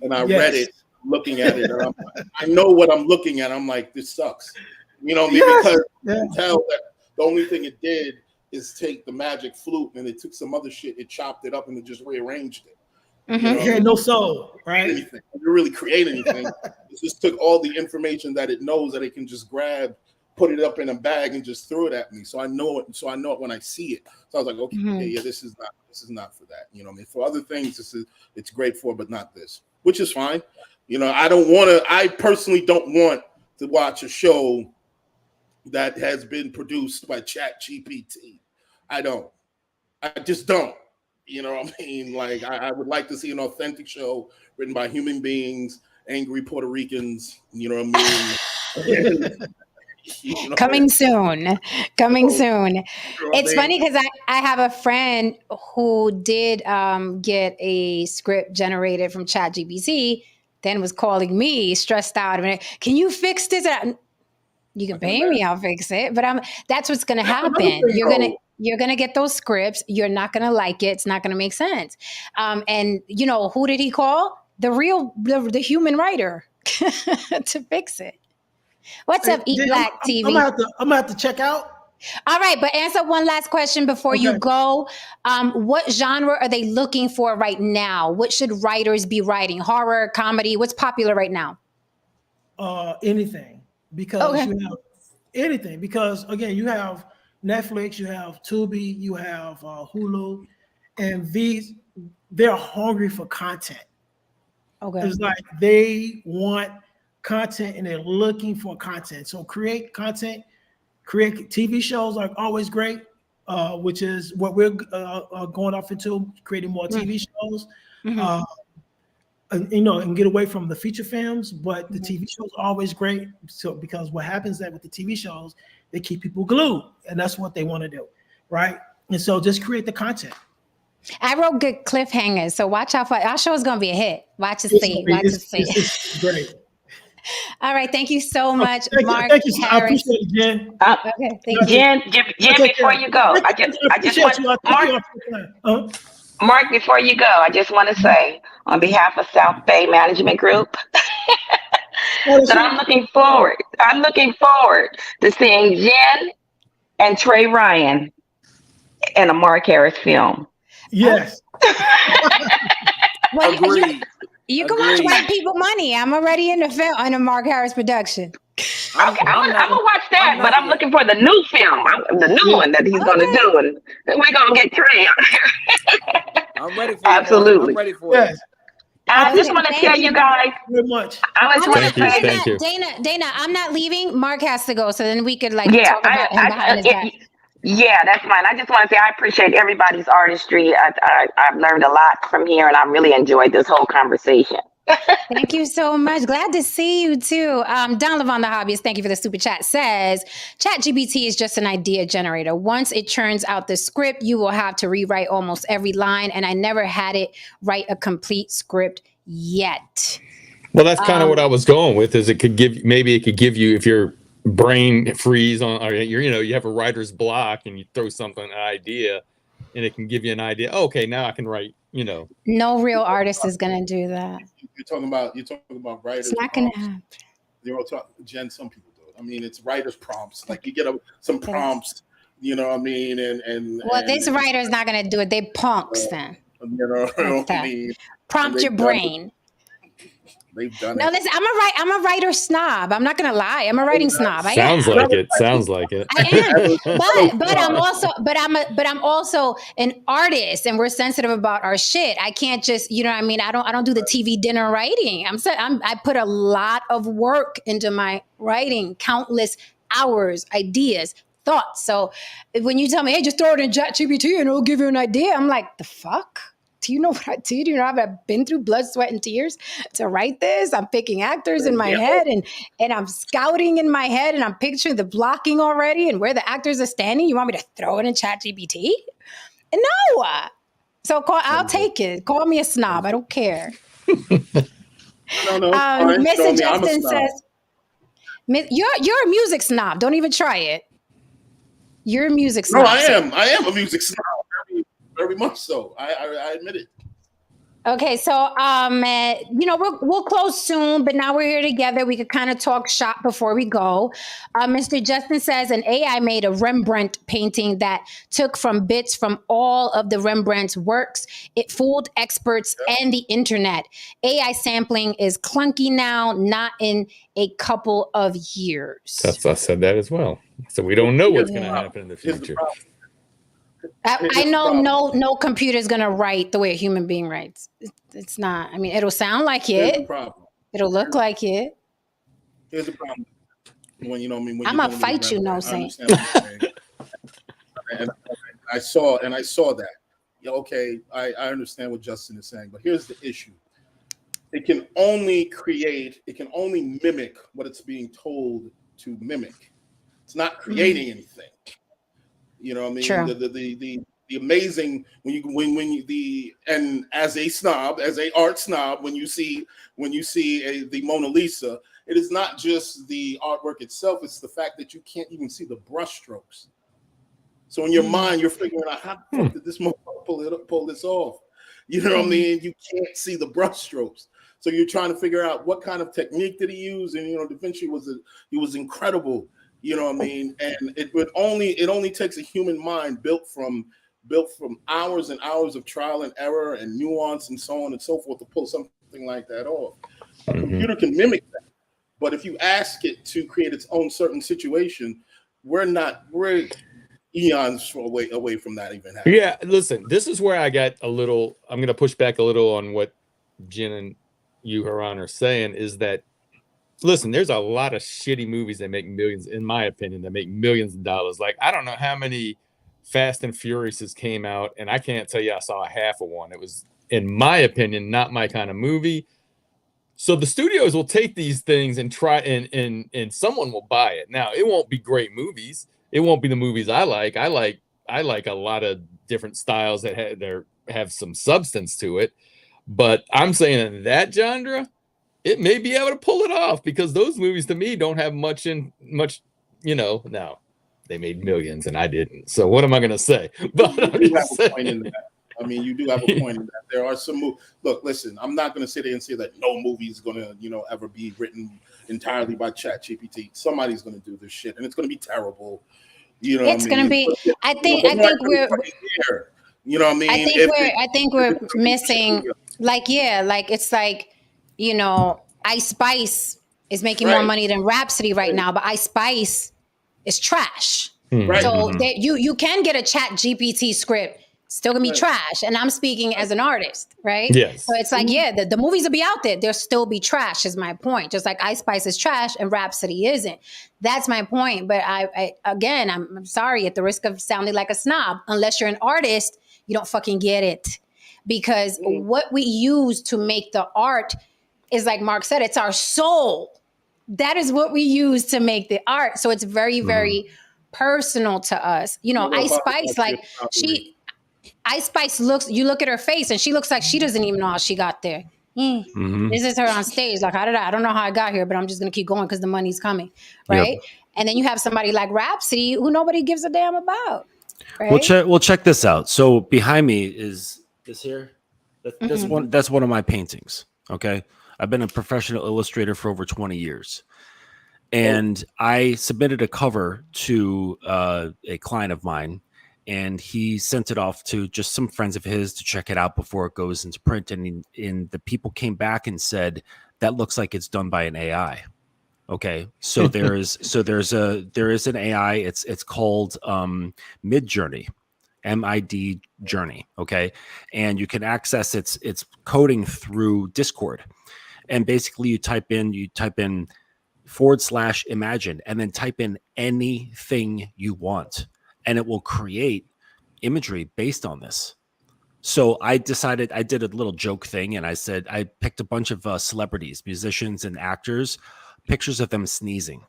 and I read it, looking at it, and I know what I'm looking at. I'm like, this sucks, you know what I mean? Because you can tell that the only thing it did is take the magic flute, and it took some other shit, it chopped it up, and it just rearranged it. You know, It had no soul, right? Anything. It didn't really create anything. It just took all the information that it knows that it can just grab, put it up in a bag, and just throw it at me. So I know it. So I know it when I see it. So I was like, okay, yeah, this is not for that. You know what I mean? For other things, it's great for, but not this, which is fine. You know, I personally don't want to watch a show that has been produced by Chat GPT. I just don't. You know what I mean? Like, I would like to see an authentic show written by human beings, angry Puerto Ricans. You know what I mean? Coming soon. It's funny because I have a friend who did get a script generated from ChatGPT, then was calling me stressed out. Can you fix this? You can pay me, I'll fix it. But that's what's going to happen. You're gonna get those scripts. You're not gonna like it. It's not gonna make sense. And who did he call? The human writer to fix it. What's up, Eat Black TV? I'm gonna have to check out. All right, but answer one last question before you go. What genre are they looking for right now? What should writers be writing? Horror, comedy? What's popular right now? Anything, because you have anything. Because again, you have Netflix, you have Tubi, you have Hulu, and they're hungry for content. Okay, it's like they want content and they're looking for content. So create content, create TV shows are always great, which is what we're going off into, creating more TV shows. uh, and get away from the feature films. But the TV shows are always great. So because what happens that with the TV shows, they keep people glued, and that's what they want to do, right? And so just create the content. I wrote good cliffhangers, so watch out for our show is gonna be a hit. Watch and see. Watch and see. It's great. All right, thank you so much, Mark. Thank you. I Harris. appreciate it, Jen. Okay, thank you. Jen, before you go, I just want Mark, before you go, I just want to say on behalf of South Bay Management Group that I'm looking forward to seeing Jen and Trey Ryan in a Mark Harris film. Yes. Well, Agreed. you can watch White People Money. I'm already in the film on a Mark Harris production. I'm gonna watch that, but I'm looking for the new film, the new one that he's gonna do, and we're gonna get Trey. I'm ready for Absolutely. I'm ready for Yes. it. I just want to tell you guys. Very much. I just want to say, Thank you. Dana, I'm not leaving. Mark has to go, so then we could talk about him behind his back. Yeah, that's fine. I just want to say I appreciate everybody's artistry. I've learned a lot from here, and I really enjoyed this whole conversation. Thank you so much. Glad to see you too. Don Levon, the hobbyist, thank you for the super chat, says ChatGPT is just an idea generator. Once it churns out the script, you will have to rewrite almost every line, and I never had it write a complete script yet. Well, that's kind of what I was going with. Is it could give you if your brain freeze on, or you have a writer's block and you throw an idea, and it can give you an idea. Oh, okay, now I can write. No real artist is going to do that. You're talking about writers. It's not going to happen. Jen, some people do it. I mean, it's writers prompts. Like you get some prompts, you know what I mean? And this writer is not going to do it. They punks then. I mean, prompt your brain. They've done no, it. listen, I'm a writer snob. I'm not gonna lie. I'm a writing snob. Sounds like it. Sounds like it. I am. But I'm also an artist, and we're sensitive about our shit. I can't just, I don't do the TV dinner writing. I put a lot of work into my writing, countless hours, ideas, thoughts. So when you tell me, hey, just throw it in ChatGPT and it'll give you an idea, I'm like, the fuck? Do you know what I do? Do you know I've been through blood, sweat, and tears to write this? I'm picking actors in my head and I'm scouting in my head and I'm picturing the blocking already and where the actors are standing. You want me to throw it in ChatGPT? No. So I'll take it. Call me a snob. I don't care. No. Mr. Justin says, you're a music snob. Don't even try it. You're a music snob. No, I am a music snob. Very much so. I admit it. Okay, so we'll close soon, but now we're here together. We could kind of talk shop before we go. Mr. Justin says an AI made a Rembrandt painting that took from bits from all of the Rembrandt's works. It fooled experts and the internet. AI sampling is clunky now, not in a couple of years. I said that as well. So we don't know what's going to happen in the future. I know no computer is going to write the way a human being writes. It's not. I mean, it'll sound like it. It'll look like it. Here's the problem. I'm going to fight you, no saying. And I saw that. Yeah, okay, I understand what Justin is saying, but here's the issue. It can only mimic what it's being told to mimic. It's not creating anything. You know what I mean? True. The amazing and as a art snob, when you see the Mona Lisa, it is not just the artwork itself; it's the fact that you can't even see the brush strokes. So in your mind, you're figuring out how the fuck did this motherfucker pull this off? You know what I mean? You can't see the brush strokes, so you're trying to figure out what kind of technique did he use. And Da Vinci was incredible. You know what I mean? And it only takes a human mind built from hours and hours of trial and error and nuance and so on and so forth to pull something like that off. A computer can mimic that, but if you ask it to create its own certain situation, we're eons away from that even happening. Yeah, listen, this is where I'm going to push back a little on what Jen and you, Haran, are saying, is that, listen, there's a lot of shitty movies that make millions, in my opinion, that make millions of dollars. Like, I don't know how many Fast and Furiouses came out, and I can't tell you I saw a half of one. It was in my opinion, not my kind of movie. So the studios will take these things and try and someone will buy it. Now, it won't be great movies. It won't be the movies I like. I like a lot of different styles that have some substance to it. But I'm saying in that genre, it may be able to pull it off, because those movies to me don't have much, now they made millions and I didn't. So what am I going to say? But I'm You have just a point saying. in that. I mean, you do have a point in that. There are some look, listen, I'm not going to sit there and say that no movie is going to, ever be written entirely by ChatGPT. Somebody's going to do this shit, and it's going to be terrible. You know, It's what I gonna mean? be. I think we're. You know what I mean? I think we're missing. Like it's like, Ice Spice is making more Right. money than Rhapsody right now, but Ice Spice is trash. Right. So you can get a Chat GPT script, still gonna be trash. And I'm speaking as an artist, right? Yes. So it's like, the movies will be out there. They'll still be trash, is my point. Just like Ice Spice is trash and Rhapsody isn't. That's my point. But I'm sorry, at the risk of sounding like a snob, unless you're an artist, you don't fucking get it. Because what we use to make the art is, like Mark said, it's our soul. That is what we use to make the art. So it's very, very personal to us. Ice Spice, Ice Spice you look at her face and she looks like she doesn't even know how she got there. This is her on stage. Like, I don't know how I got here, but I'm just going to keep going because the money's coming. Right. Yep. And then you have somebody like Rhapsody who nobody gives a damn about. Right? We'll check this out. So behind me is this here. That's one of my paintings. Okay. I've been a professional illustrator for over 20 years. And I submitted a cover to a client of mine, and he sent it off to just some friends of his to check it out before it goes into print. And the people came back and said, that looks like it's done by an AI. Okay. So there is an AI. It's called Midjourney, MID Journey. Okay. And you can access its coding through Discord. And basically you type in /imagine and then type in anything you want, and it will create imagery based on this. So I decided, I did a little joke thing, and I said I picked a bunch of celebrities, musicians and actors, pictures of them sneezing,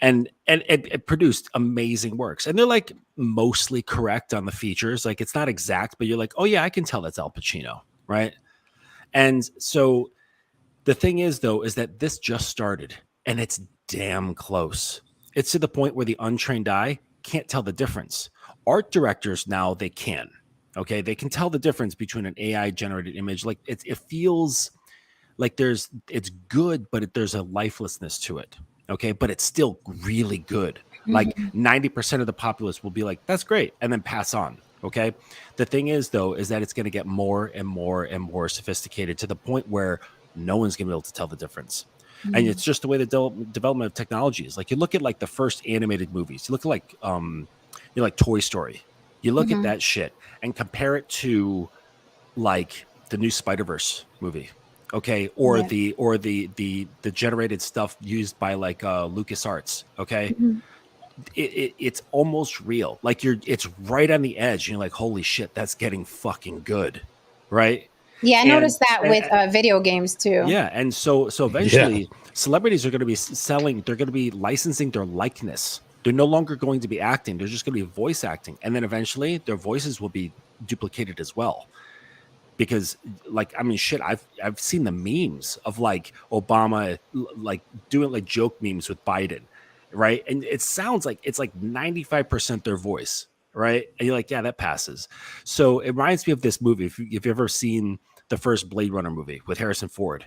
and it produced amazing works. And they're like mostly correct on the features. Like, it's not exact, but you're like, oh yeah, I can tell that's Al Pacino, right? And so the thing is, though, is that this just started, and it's damn close. It's to the point where the untrained eye can't tell the difference. Art directors now, they can. Okay, they can tell the difference between an AI generated image. Like, it feels like it's good, but there's a lifelessness to it. Okay, but it's still really good. Like 90% of the populace will be like, that's great, and then pass on. Okay, the thing is, though, is that it's going to get more and more and more sophisticated to the point where no one's going to be able to tell the difference. And it's just the way the development of technology is. Like, you look at like the first animated movies, you look at like Toy Story, you look at that shit and compare it to like the new Spider-Verse movie. Okay. Or the generated stuff used by like LucasArts. Okay. It's almost real. Like, it's right on the edge. You're like, holy shit, that's getting fucking good. Right. Yeah, I noticed that with video games too. Yeah, and so eventually, celebrities are going to be they're going to be licensing their likeness. They're no longer going to be acting; they're just going to be voice acting, and then eventually, their voices will be duplicated as well. Because, like, I mean, shit, I've seen the memes of like Obama like doing like joke memes with Biden, right? And it sounds like it's like 95% their voice, right? And you're like, yeah, that passes. So it reminds me of this movie. If you've ever seen the first Blade Runner movie with Harrison Ford,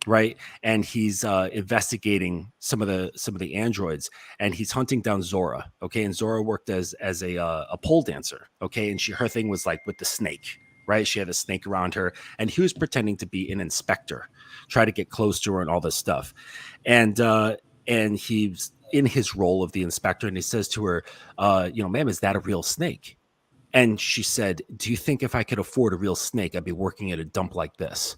right? And he's investigating some of the androids, and he's hunting down Zora. Okay, and Zora worked as a pole dancer. Okay, and her thing was like with the snake, right? She had a snake around her, and he was pretending to be an inspector, try to get close to her and all this stuff. And he's in his role of the inspector, and he says to her, ma'am, is that a real snake? And she said, do you think if I could afford a real snake, I'd be working at a dump like this?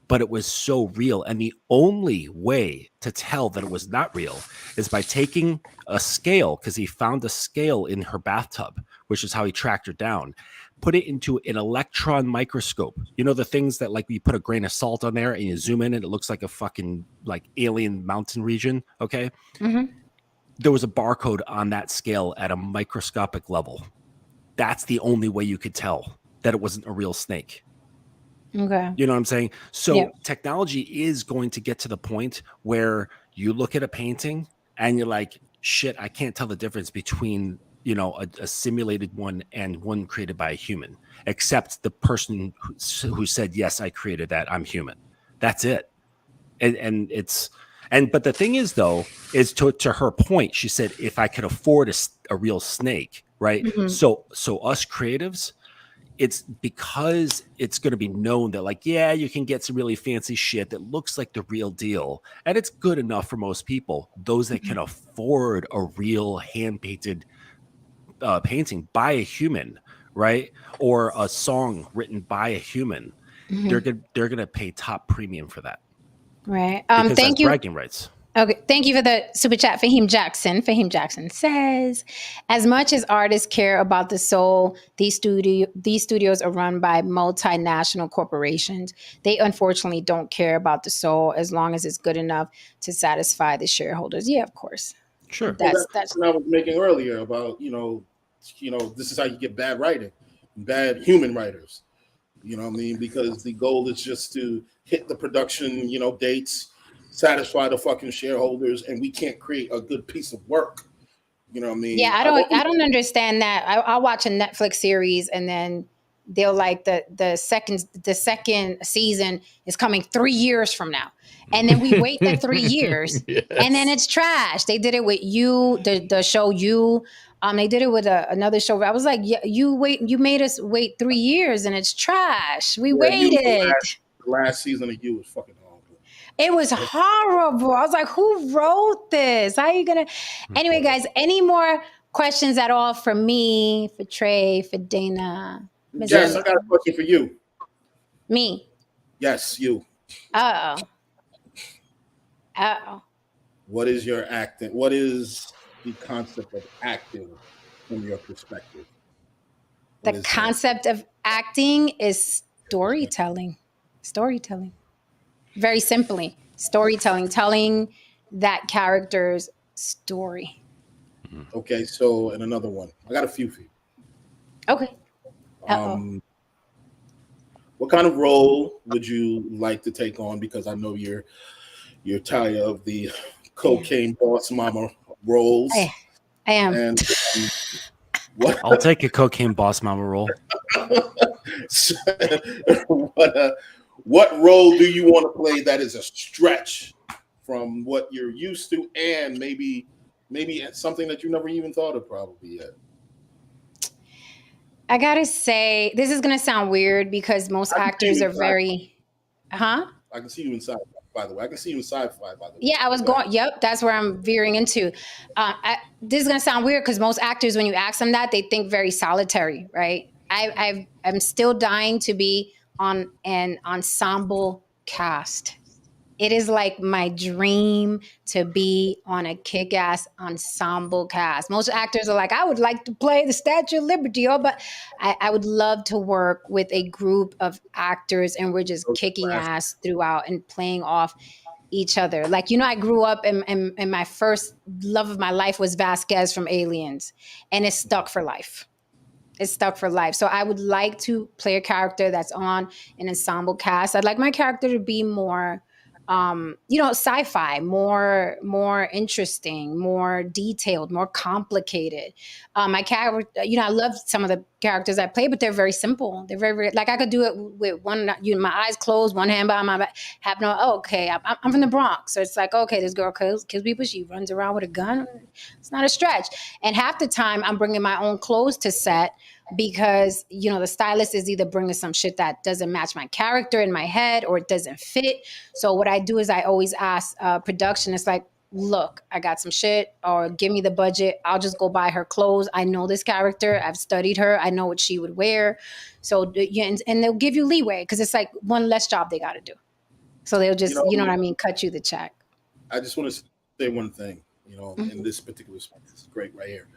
But it was so real. And the only way to tell that it was not real is by taking a scale, because he found a scale in her bathtub, which is how he tracked her down, put it into an electron microscope. You know, the things that like you put a grain of salt on there and you zoom in and it looks like a fucking like alien mountain region. Okay. Mm-hmm. There was a barcode on that scale at a microscopic level. That's the only way you could tell that it wasn't a real snake. Okay. You know what I'm saying? So Yeah. technology is going to get to the point where you look at a painting and you're like, shit, I can't tell the difference between, you know, a simulated one and one created by a human, except the person who said, yes, I created that. I'm human. That's it. And it's, but the thing is though, is to her point, she said, if I could afford a real snake, right? Mm-hmm. So us creatives, it's because it's going to be known that like, yeah, you can get some really fancy shit that looks like the real deal. And it's good enough for most people, those that can afford a real hand painted painting by a human, right? Or a song written by a human. Mm-hmm. They're going to pay top premium for that. Right. Because Thank that's you. bragging rights. Okay, thank you for the super chat. Fahim Jackson. Fahim Jackson says, as much as artists care about the soul, these studios are run by multinational corporations. They unfortunately don't care about the soul as long as it's good enough to satisfy the shareholders. Yeah, of course. Sure. That's what I was making earlier about, this is how you get bad writing, bad human writers. You know what I mean? Because the goal is just to hit the production, dates, satisfy the fucking shareholders, and we can't create a good piece of work. You know what I mean? Yeah, I don't understand that. I'll watch a Netflix series and then they'll like the second season is coming 3 years from now. And then we wait the 3 years Yes. and then it's trash. They did it with the show You. They did it with another show. I was like, yeah, you made us wait 3 years and it's trash. We waited. The last season of You was fucking horrible. It was horrible. I was like, who wrote this? How are you gonna? Anyway, guys, any more questions at all for me, for Trey, for Dana? Yes, I got a question for you. Me. Yes, you. Uh-oh. What is your acting? What is the concept of acting from your perspective? The concept of acting is storytelling. Storytelling. Very simply, storytelling, telling that character's story. Okay, so and another one. I got a few for you. Okay. What kind of role would you like to take on? Because I know you're tired of the cocaine boss mama roles. I am. And what? I'll take a cocaine boss mama role. What role do you want to play that is a stretch from what you're used to, and maybe something that you never even thought of probably yet? I gotta say, this is gonna sound weird because most actors are very, I can see you inside. By the way, I can see you in sci-fi. By the way, yeah, I was going. Yep, that's where I'm veering into. This is gonna sound weird because most actors, when you ask them that, they think very solitary, right? I'm still dying to be on an ensemble cast. It is like my dream to be on a kick-ass ensemble cast. Most actors are like, I would like to play the Statue of Liberty, but I would love to work with a group of actors and we're just kicking ass throughout and playing off each other. Like, I grew up and my first love of my life was Vasquez from Aliens, and it's stuck for life. It's stuck for life. So I would like to play a character that's on an ensemble cast. I'd like my character to be more sci-fi, more interesting, more detailed, more complicated. My character, I love some of the characters I play, but they're very simple. They're very, very, like I could do it with one, my eyes closed, one hand behind my back, I'm from the Bronx. So it's like, okay, this girl kills people. She runs around with a gun. It's not a stretch. And half the time I'm bringing my own clothes to set because, the stylist is either bringing some shit that doesn't match my character in my head or it doesn't fit. So what I do is I always ask production, it's like, look, I got some shit, or give me the budget. I'll just go buy her clothes. I know this character. I've studied her. I know what she would wear. So, and they'll give you leeway because it's like one less job they got to do. So they'll just, you know what I mean, cut you the check. I just want to say one thing, in this particular space. This is great right here.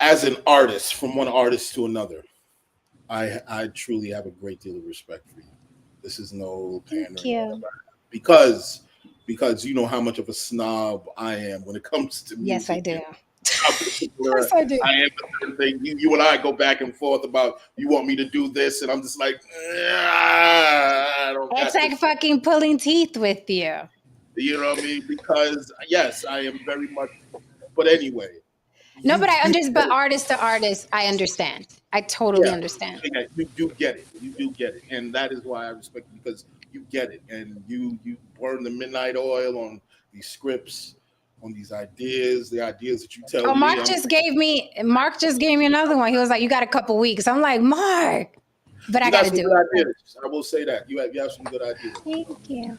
As an artist, from one artist to another, I truly have a great deal of respect for you. This is no Thank pandering you. because you know how much of a snob I am when it comes to music. Yes, I do. How particular Yes, I do. I am with certain things. You and I go back and forth about you want me to do this, and I'm just like, I don't. It's got like this. fucking pulling teeth with you. You know what I mean? Because yes, I am very much. But anyway. No, but I understand. But get it. artist to artist, I understand. I totally understand. Yeah, you do get it. You do get it, and that is why I respect you, because you get it, and you burn the midnight oil on these scripts, on these ideas, the ideas that you tell Oh, me. Mark just gave me another one. He was like, "You got a couple weeks." I'm like, Mark, but I got to some do good it. ideas. I will say that you have some good ideas. Thank you.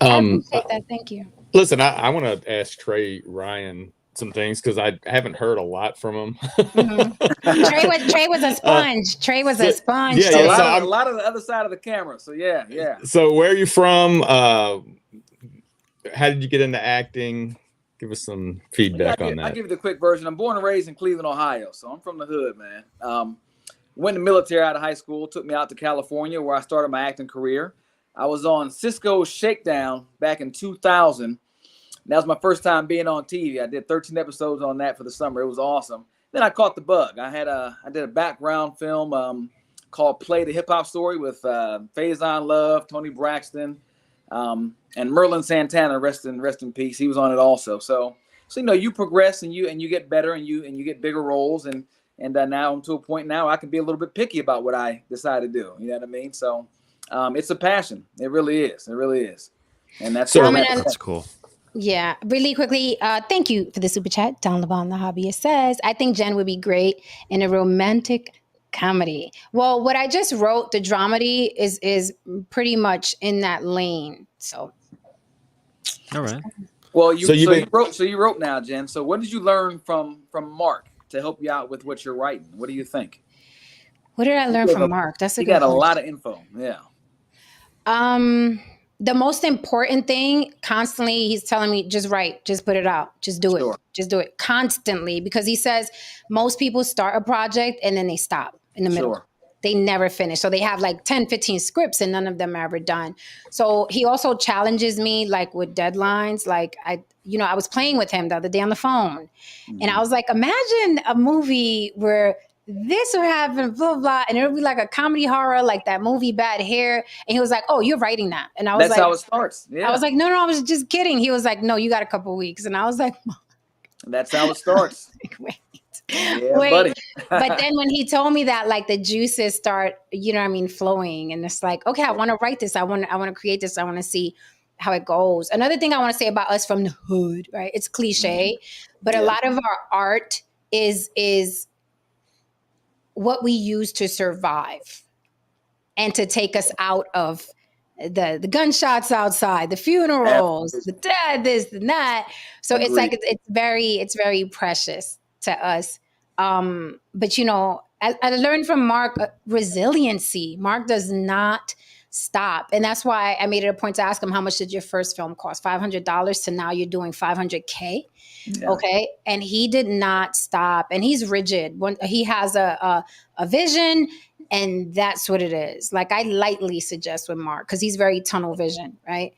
I appreciate that. Thank you. Listen, I want to ask Trey Ryan some things because I haven't heard a lot from him. Trey was a sponge. Trey was a sponge. Yeah, A yeah. lot, So a lot of the other side of the camera. So yeah. So where are you from? How did you get into acting? Give us some feedback on I'll that. give you the quick version. I'm born and raised in Cleveland, Ohio, so I'm from the hood, man. Went in the military out of high school, took me out to California where I started my acting career. I was on Cisco's Shakedown back in 2000. That was my first time being on TV. I did 13 episodes on that for the summer. It was awesome. Then I caught the bug. I did a background film called Play the Hip Hop Story with Faison Love, Tony Braxton, and Merlin Santana. Rest in peace. He was on it also. So you progress and you get better and you get bigger roles and now I'm to a point now I can be a little bit picky about what I decide to do. You know what I mean? So it's a passion. It really is. It really is. And that's That's cool. Yeah, really quickly. Thank you for the super chat. Don Levon, the hobbyist, says, I think Jen would be great in a romantic comedy. Well, what I just wrote, the dramedy, is pretty much in that lane. So, All right. Well, you wrote now, Jen. So what did you learn from Mark to help you out with what you're writing? What do you think? What did I learn from Mark? That's a good question. You got a question. lot of info. Yeah. The most important thing constantly, he's telling me, just write, just put it out, just do it, just do it constantly. Because he says most people start a project and then they stop in the middle. They never finish. So they have like 10, 15 scripts and none of them are ever done. So he also challenges me like with deadlines. Like I was playing with him the other day on the phone and I was like, imagine a movie where this would happen, blah, blah, and it would be like a comedy horror, like that movie Bad Hair. And he was like, oh, you're writing that. And I was That's how it starts. Yeah. I was like, no, I was just kidding. He was like, no, you got a couple weeks. And I was like, that's how it starts. Wait. Buddy. But then when he told me that, like the juices start, flowing. And it's like, okay, I want to write this. I want to create this. I want to see how it goes. Another thing I want to say about us from the hood, right? It's cliche, but a lot of our art is what we use to survive and to take us out of the gunshots outside, the funerals, the dead, this and that. So it's like it's very precious to us. But I learned from Mark resiliency. Mark does not stop, and that's why I made it a point to ask him, how much did your first film cost? $500 to now you're doing $500K. Yeah. Okay. And he did not stop, and he's rigid. When he has a vision, and that's what it is. Like I lightly suggest with Mark, because he's very tunnel vision, right?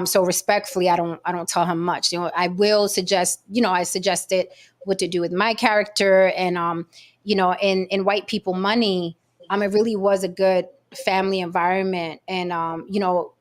So respectfully, I don't tell him much. I will suggest, I suggested what to do with my character, and in White People Money, it really was a good family environment. And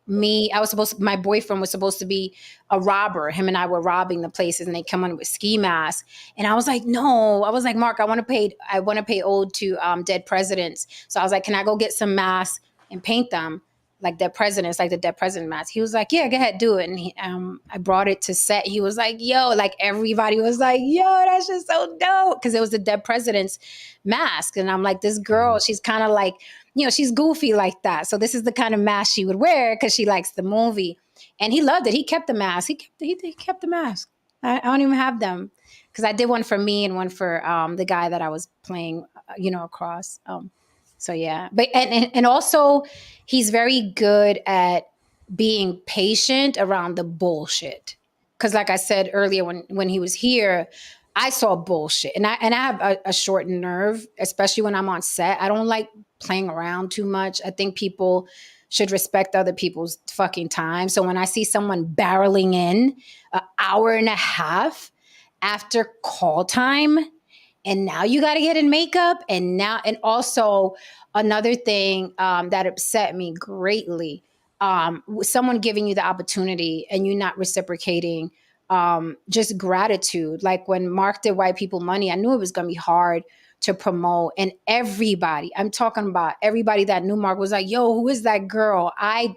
my boyfriend was supposed to be a robber. Him and I were robbing the places, and they come on with ski masks. And I was like, no. I was like, Mark, I want to pay ode to dead presidents. So I was like, can I go get some masks and paint them like dead presidents, like the dead president mask? He was like, yeah, go ahead, do it. And I brought it to set. He was like, yo, like everybody was like, yo, that's just so dope, because it was the dead president's mask. And I'm like, this girl, she's kind of like, she's goofy like that. So this is the kind of mask she would wear because she likes the movie. And he loved it. He kept the mask. He kept the mask. I don't even have them, because I did one for me and one for the guy that I was playing, across. So yeah, but and also he's very good at being patient around the bullshit. Because like I said earlier, when he was here, I saw bullshit, and I have a short nerve, especially when I'm on set. I don't like playing around too much. I think people should respect other people's fucking time. So when I see someone barreling in an hour and a half after call time, and now you got to get in makeup, and also another thing that upset me greatly, someone giving you the opportunity and you not reciprocating. Just gratitude. Like when Mark did White People Money, I knew it was going to be hard to promote. And everybody, I'm talking about everybody that knew Mark was like, yo, who is that girl? Haran,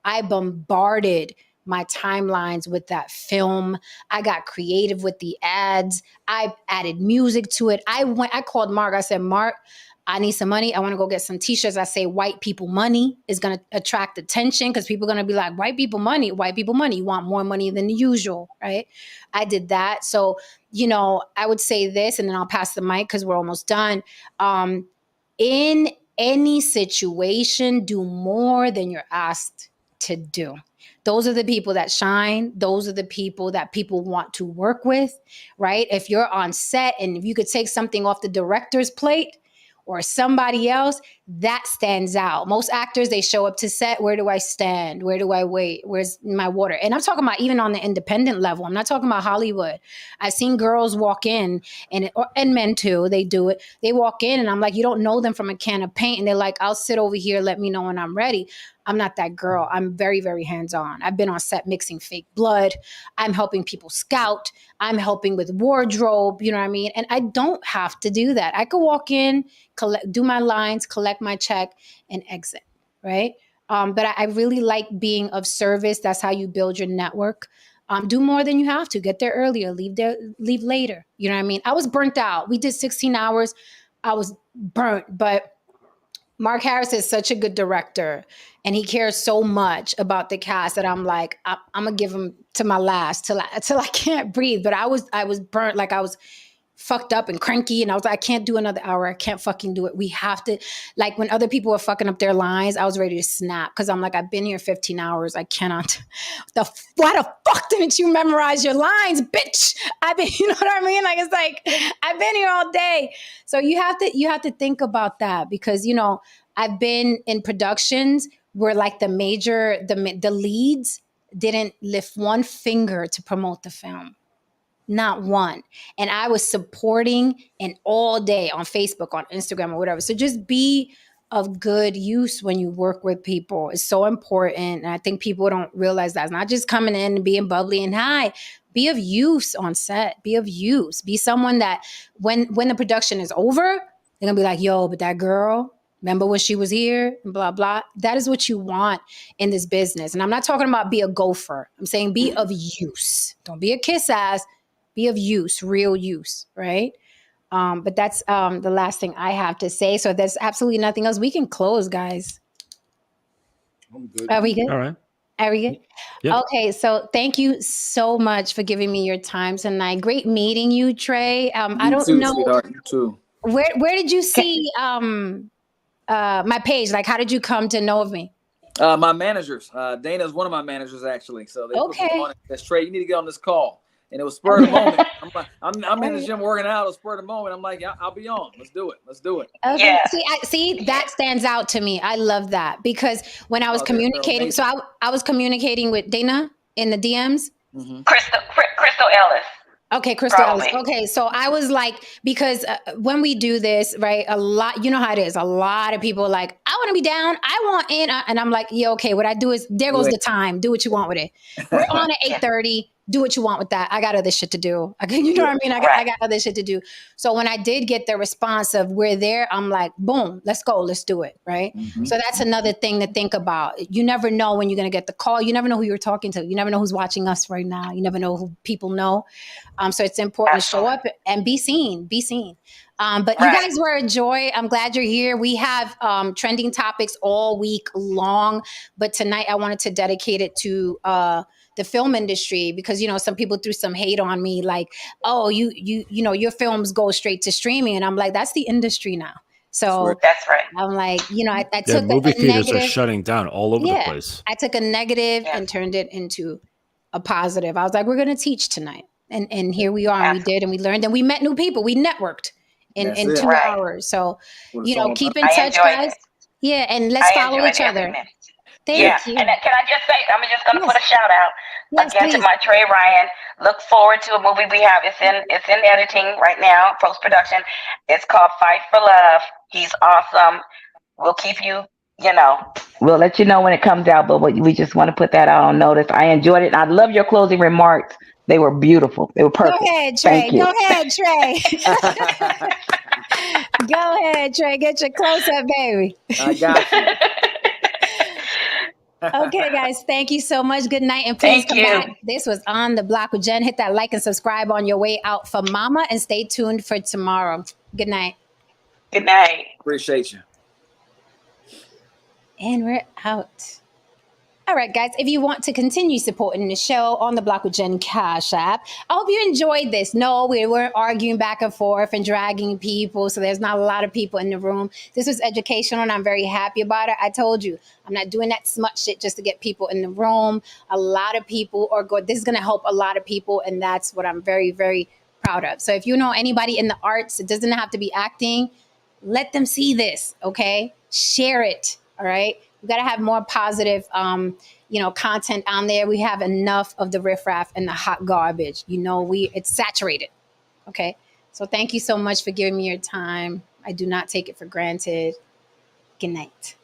I bombarded my timelines with that film. I got creative with the ads. I added music to it. I called Mark. I said, Mark, I need some money. I want to go get some t-shirts. I say white people money is going to attract attention because people are going to be like, white people money. You want more money than the usual, right? I did that. So, I would say this, and then I'll pass the mic because we're almost done. In any situation, do more than you're asked to do. Those are the people that shine. Those are the people that people want to work with, right? If you're on set and if you could take something off the director's plate, or somebody else, that stands out. Most actors, they show up to set. Where do I stand? Where do I wait? Where's my water? And I'm talking about even on the independent level. I'm not talking about Hollywood. I've seen girls walk in, and men too, they do it. They walk in and I'm like, you don't know them from a can of paint. And they're like, I'll sit over here. Let me know when I'm ready. I'm not that girl. I'm very, very hands-on. I've been on set mixing fake blood. I'm helping people scout. I'm helping with wardrobe, you know what I mean? And I don't have to do that. I could walk in, do my lines, collect my check, and exit, right? But I really like being of service. That's how you build your network. Do more than you have to. Get there earlier, leave later. You know what I mean? I was burnt out. We did 16 hours. I was burnt, but Mark Harris is such a good director, and he cares so much about the cast that I'm like, I'm gonna give him to my last till I can't breathe. But I was burnt, like I was fucked up and cranky, and I was like, I can't do another hour. I can't fucking do it. We have to, like when other people were fucking up their lines, I was ready to snap because I'm like, I've been here 15 hours. I cannot. Why the fuck didn't you memorize your lines, bitch? You know what I mean? Like it's like I've been here all day. So you have to think about that because I've been in productions where like the leads didn't lift one finger to promote the film. Not one. And I was supporting and all day on Facebook, on Instagram or whatever. So just be of good use when you work with people. It's so important. And I think people don't realize that. It's not just coming in and being bubbly and hi. Be of use on set. Be of use. Be someone that when the production is over, they're going to be like, yo, but that girl, remember when she was here? Blah, blah. That is what you want in this business. And I'm not talking about be a gopher. I'm saying be of use. Don't be a kiss ass. Be of use, real use, right? But that's the last thing I have to say. So if there's absolutely nothing else, we can close, guys. I'm good. Are we good? All right. Are we good? Yeah. Okay, so thank you so much for giving me your time tonight. Great meeting you, Trey. I don't know. Sweetheart, you too. Where did you see my page? Like, how did you come to know of me? My managers. Dana is one of my managers, actually. So they put me on it. That's Trey. You need to get on this call. And it was spur of the moment. I'm in the gym working out. It was spur of the moment. I'm like, yeah, I'll be on. Let's do it. Okay. Yeah. See, that stands out to me. I love that because when I was communicating, so I was communicating with Dana in the DMs. Mm-hmm. Crystal Ellis. Okay, Crystal Ellis. Okay, so I was like, because when we do this, right, a lot, you know how it is. A lot of people are like, I want to be down. I want in. And I'm like, yeah, okay, what I do is, there goes the time. Do what you want with it. We're on at 8:30. Do what you want with that. I got other shit to do. You know what I mean? I got other shit to do. So when I did get the response of we're there, I'm like, boom, let's go. Let's do it. Right. Mm-hmm. So that's another thing to think about. You never know when you're going to get the call. You never know who you're talking to. You never know who's watching us right now. You never know who people know. So it's important to show up and be seen. But you guys were a joy. I'm glad you're here. We have trending topics all week long. But tonight I wanted to dedicate it to the film industry because, some people threw some hate on me like, oh, you know, your films go straight to streaming. And I'm like, that's the industry now. So that's right. I'm like, I took movie a theaters negative, are shutting down all over the place. I took a negative and turned it into a positive. I was like, we're going to teach tonight. And here we are, and we did, and we learned, and we met new people. We networked in That's 2 it. Right. hours. So, What it's all about. keep in I touch, enjoyed guys. it. Yeah, and let's I follow enjoyed each every other. minute. Thank Yeah, you. and can I just say, I'm just going to put a Yes. shout out Yes, again to please. my Trey Ryan. Look forward to a movie we have. It's in editing right now, post production. It's called Fight for Love. He's awesome. We'll keep you, We'll let you know when it comes out, but we just want to put that out on notice. I enjoyed it. I love your closing remarks. They were beautiful. They were Go perfect. ahead, Trey. Thank you. Go ahead, Trey. Go ahead, Trey. Get your close up, baby. I got you. Okay, guys. Thank you so much. Good night. And please Thank come you. back. This was On the Block with Jen. Hit that like and subscribe on your way out for Mama, and stay tuned for tomorrow. Good night. Good night. Appreciate you. And we're out. All right, guys, if you want to continue supporting the show, On the Block with Jen Cash App, I hope you enjoyed this. No, we weren't arguing back and forth and dragging people, so there's not a lot of people in the room. This was educational, and I'm very happy about it. I told you, I'm not doing that smut shit just to get people in the room. A lot of people are good. This is going to help a lot of people, and that's what I'm very, very proud of. So if you know anybody in the arts, it doesn't have to be acting, let them see this, okay? Share it, all right? We got to have more positive, content on there. We have enough of the riffraff and the hot garbage. It's saturated. Okay. So thank you so much for giving me your time. I do not take it for granted. Good night.